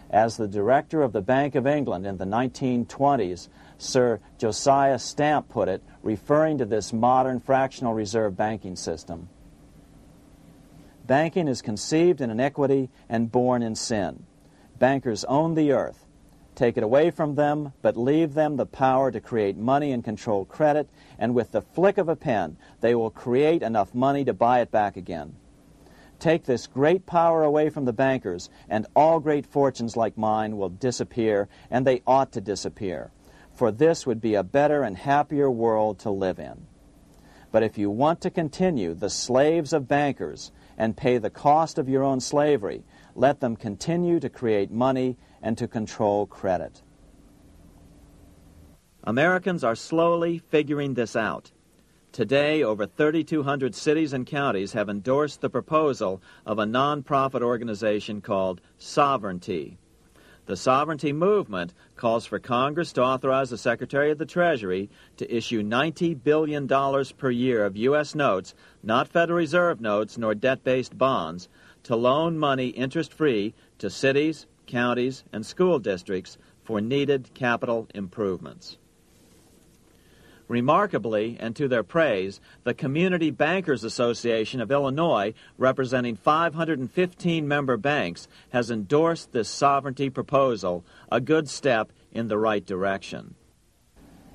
As the director of the Bank of England in the 1920s, Sir Josiah Stamp put it, referring to this modern fractional reserve banking system, banking is conceived in iniquity and born in sin. Bankers own the earth. Take it away from them, but leave them the power to create money and control credit, and with the flick of a pen, they will create enough money to buy it back again. Take this great power away from the bankers, and all great fortunes like mine will disappear, and they ought to disappear, for this would be a better and happier world to live in. But if you want to continue the slaves of bankers and pay the cost of your own slavery, let them continue to create money and to control credit. Americans are slowly figuring this out. Today, over 3,200 cities and counties have endorsed the proposal of a nonprofit organization called Sovereignty. The Sovereignty movement calls for Congress to authorize the Secretary of the Treasury to issue $90 billion per year of U.S. notes, not Federal Reserve notes nor debt-based bonds, to loan money interest-free to cities, counties, and school districts for needed capital improvements. Remarkably, and to their praise, the Community Bankers Association of Illinois, representing 515 member banks, has endorsed this sovereignty proposal, a good step in the right direction.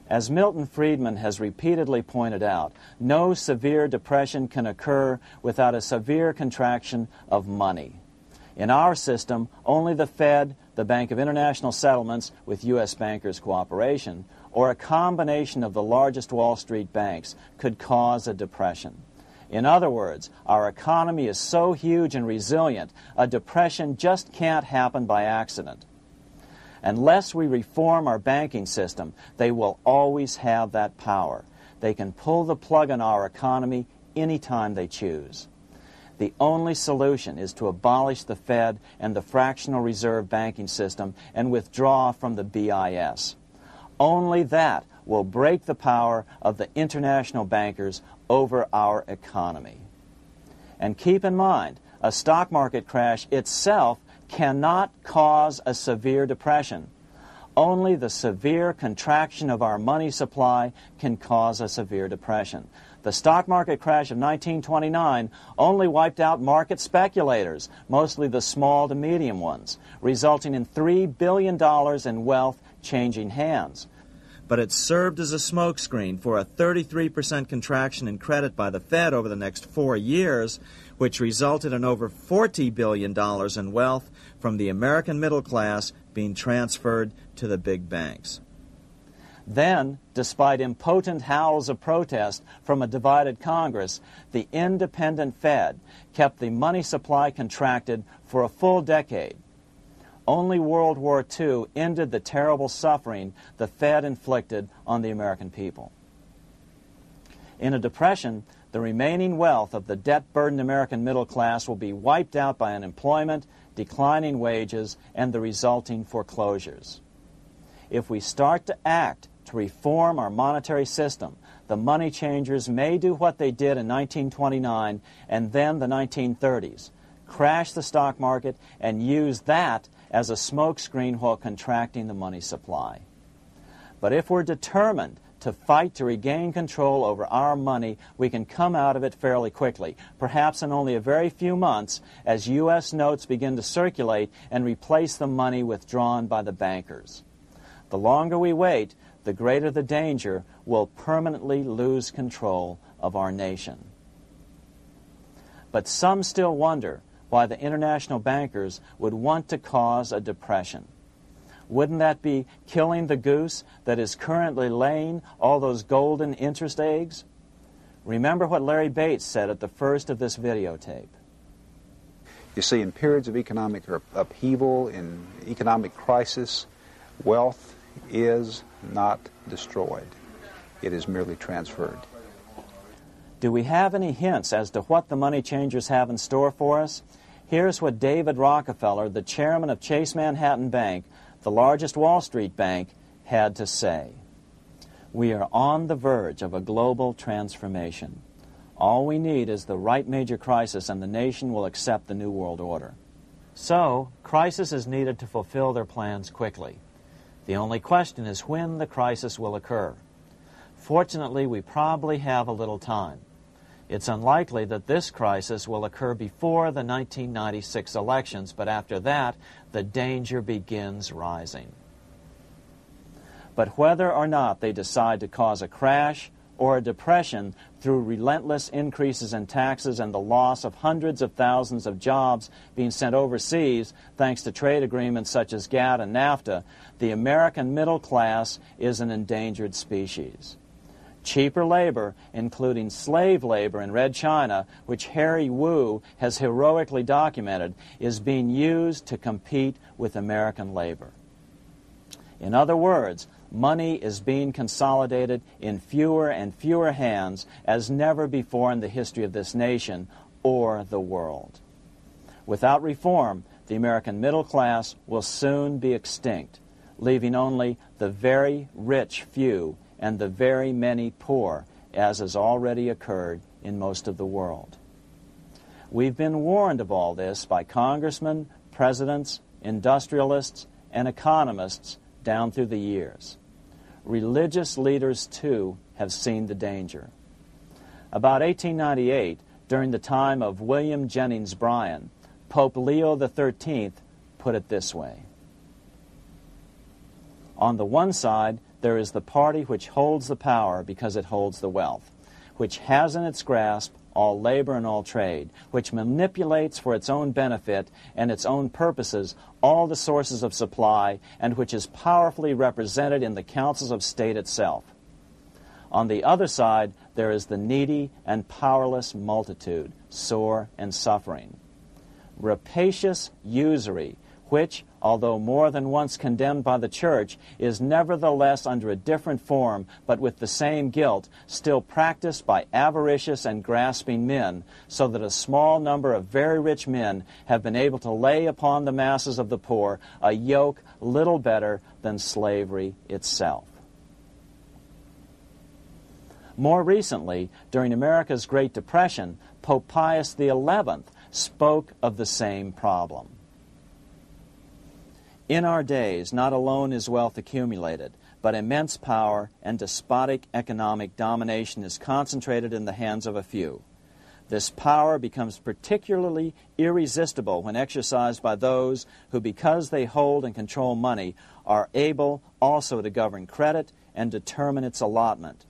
As Milton Friedman has repeatedly pointed out, no severe depression can occur without a severe contraction of money. In our system, only the Fed, the Bank of International Settlements, with U.S. bankers' cooperation, or a combination of the largest Wall Street banks could cause a depression. In other words, our economy is so huge and resilient, a depression just can't happen by accident. Unless we reform our banking system, they will always have that power. They can pull the plug on our economy anytime they choose. The only solution is to abolish the Fed and the fractional reserve banking system and withdraw from the BIS. Only that will break the power of the international bankers over our economy. And keep in mind, a stock market crash itself cannot cause a severe depression. Only the severe contraction of our money supply can cause a severe depression. The stock market crash of 1929 only wiped out market speculators, mostly the small to medium ones, resulting in $3 billion in wealth changing hands. But it served as a smokescreen for a 33% contraction in credit by the Fed over the next 4 years, which resulted in over $40 billion in wealth from the American middle class being transferred to the big banks. Then, despite impotent howls of protest from a divided Congress, the independent Fed kept the money supply contracted for a full decade. Only World War II ended the terrible suffering the Fed inflicted on the American people. In a depression, the remaining wealth of the debt-burdened American middle class will be wiped out by unemployment, declining wages, and the resulting foreclosures. If we start to act to reform our monetary system, the money changers may do what they did in 1929 and then the 1930s, crash the stock market and use that as a smokescreen while contracting the money supply. But if we're determined to fight to regain control over our money, we can come out of it fairly quickly, perhaps in only a very few months, as U.S. notes begin to circulate and replace the money withdrawn by the bankers. The longer we wait, the greater the danger we'll permanently lose control of our nation. But some still wonder why the international bankers would want to cause a depression. Wouldn't that be killing the goose that is currently laying all those golden interest eggs? Remember what Larry Bates said at the first of this videotape. You see, in periods of economic upheaval, in economic crisis, wealth is not destroyed. It is merely transferred. Do we have any hints as to what the money changers have in store for us? Here's what David Rockefeller, the chairman of Chase Manhattan Bank, the largest Wall Street bank, had to say. We are on the verge of a global transformation. All we need is the right major crisis and the nation will accept the New World Order. So, crisis is needed to fulfill their plans quickly. The only question is when the crisis will occur. Fortunately, we probably have a little time. It's unlikely that this crisis will occur before the 1996 elections, but after that, the danger begins rising. But whether or not they decide to cause a crash or a depression through relentless increases in taxes and the loss of hundreds of thousands of jobs being sent overseas thanks to trade agreements such as GATT and NAFTA, the American middle class is an endangered species. Cheaper labor, including slave labor in Red China, which Harry Wu has heroically documented, is being used to compete with American labor. In other words, money is being consolidated in fewer and fewer hands as never before in the history of this nation or the world. Without reform, the American middle class will soon be extinct, leaving only the very rich few and the very many poor, as has already occurred in most of the world. We've been warned of all this by congressmen, presidents, industrialists, and economists down through the years. Religious leaders, too, have seen the danger. About 1898, during the time of William Jennings Bryan, Pope Leo XIII put it this way: on the one side, there is the party which holds the power because it holds the wealth, which has in its grasp all labor and all trade, which manipulates for its own benefit and its own purposes all the sources of supply, and which is powerfully represented in the councils of state itself. On the other side, there is the needy and powerless multitude, sore and suffering. Rapacious usury, which, although more than once condemned by the Church, is nevertheless under a different form, but with the same guilt, still practiced by avaricious and grasping men, so that a small number of very rich men have been able to lay upon the masses of the poor a yoke little better than slavery itself. More recently, during America's Great Depression, Pope Pius XI spoke of the same problem. In our days, not alone is wealth accumulated, but immense power and despotic economic domination is concentrated in the hands of a few. This power becomes particularly irresistible when exercised by those who, because they hold and control money, are able also to govern credit and determine its allotment.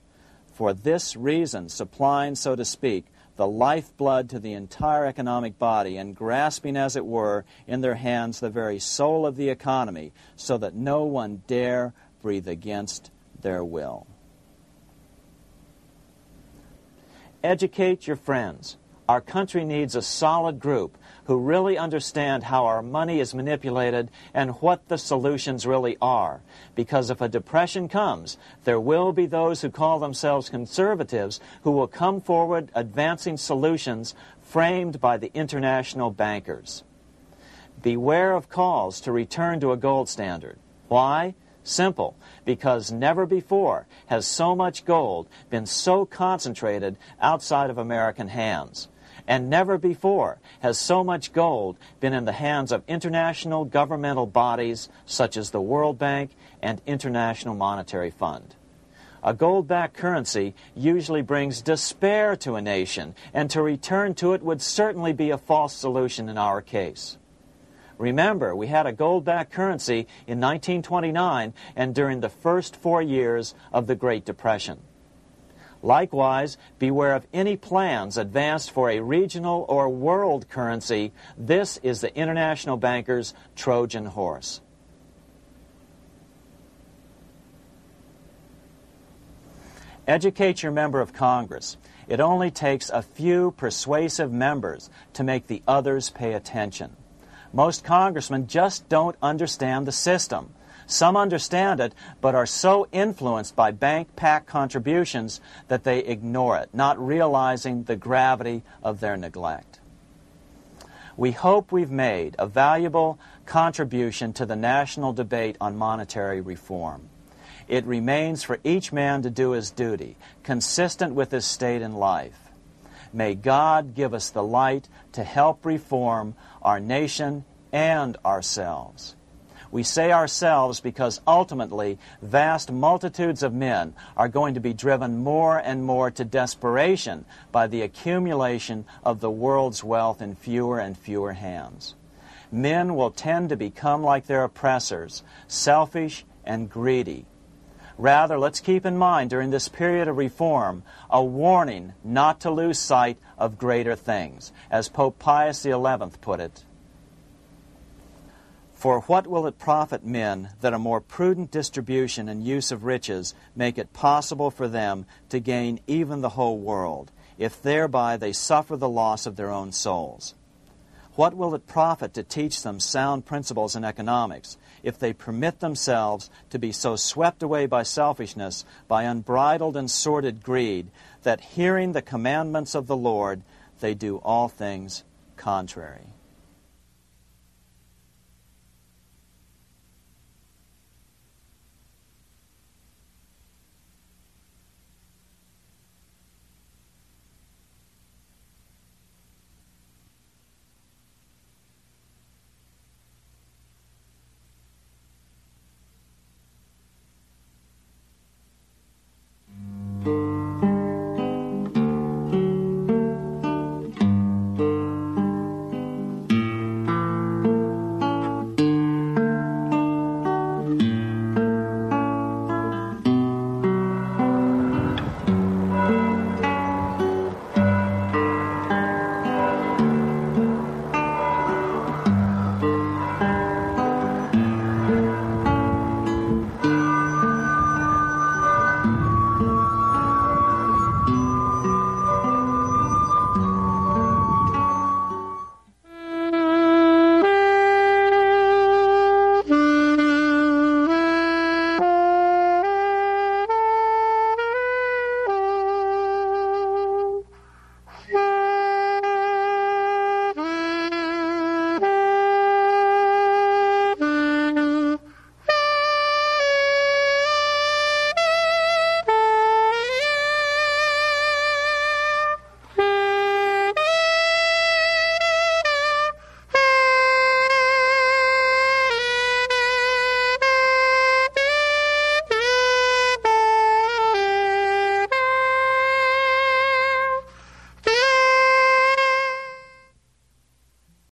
For this reason, supplying, so to speak, the lifeblood to the entire economic body, and grasping, as it were, in their hands the very soul of the economy, so that no one dare breathe against their will. Educate your friends. Our country needs a solid group who really understand how our money is manipulated and what the solutions really are. Because if a depression comes, there will be those who call themselves conservatives who will come forward advancing solutions framed by the international bankers. Beware of calls to return to a gold standard. Why? Simple, because never before has so much gold been so concentrated outside of American hands. And never before has so much gold been in the hands of international governmental bodies such as the World Bank and International Monetary Fund. A gold-backed currency usually brings despair to a nation, and to return to it would certainly be a false solution in our case. Remember, we had a gold-backed currency in 1929 and during the first 4 years of the Great Depression. Likewise, beware of any plans advanced for a regional or world currency. This is the international bankers' Trojan horse. Educate your member of Congress. It only takes a few persuasive members to make the others pay attention. Most congressmen just don't understand the system. Some understand it, but are so influenced by bank PAC contributions that they ignore it, not realizing the gravity of their neglect. We hope we've made a valuable contribution to the national debate on monetary reform. It remains for each man to do his duty, consistent with his state in life. May God give us the light to help reform our nation and ourselves. We say ourselves because ultimately vast multitudes of men are going to be driven more and more to desperation by the accumulation of the world's wealth in fewer and fewer hands. Men will tend to become like their oppressors, selfish and greedy. Rather, let's keep in mind during this period of reform a warning not to lose sight of greater things, as Pope Pius XI put it. For what will it profit men that a more prudent distribution and use of riches make it possible for them to gain even the whole world, if thereby they suffer the loss of their own souls? What will it profit to teach them sound principles in economics if they permit themselves to be so swept away by selfishness, by unbridled and sordid greed, that hearing the commandments of the Lord, they do all things contrary?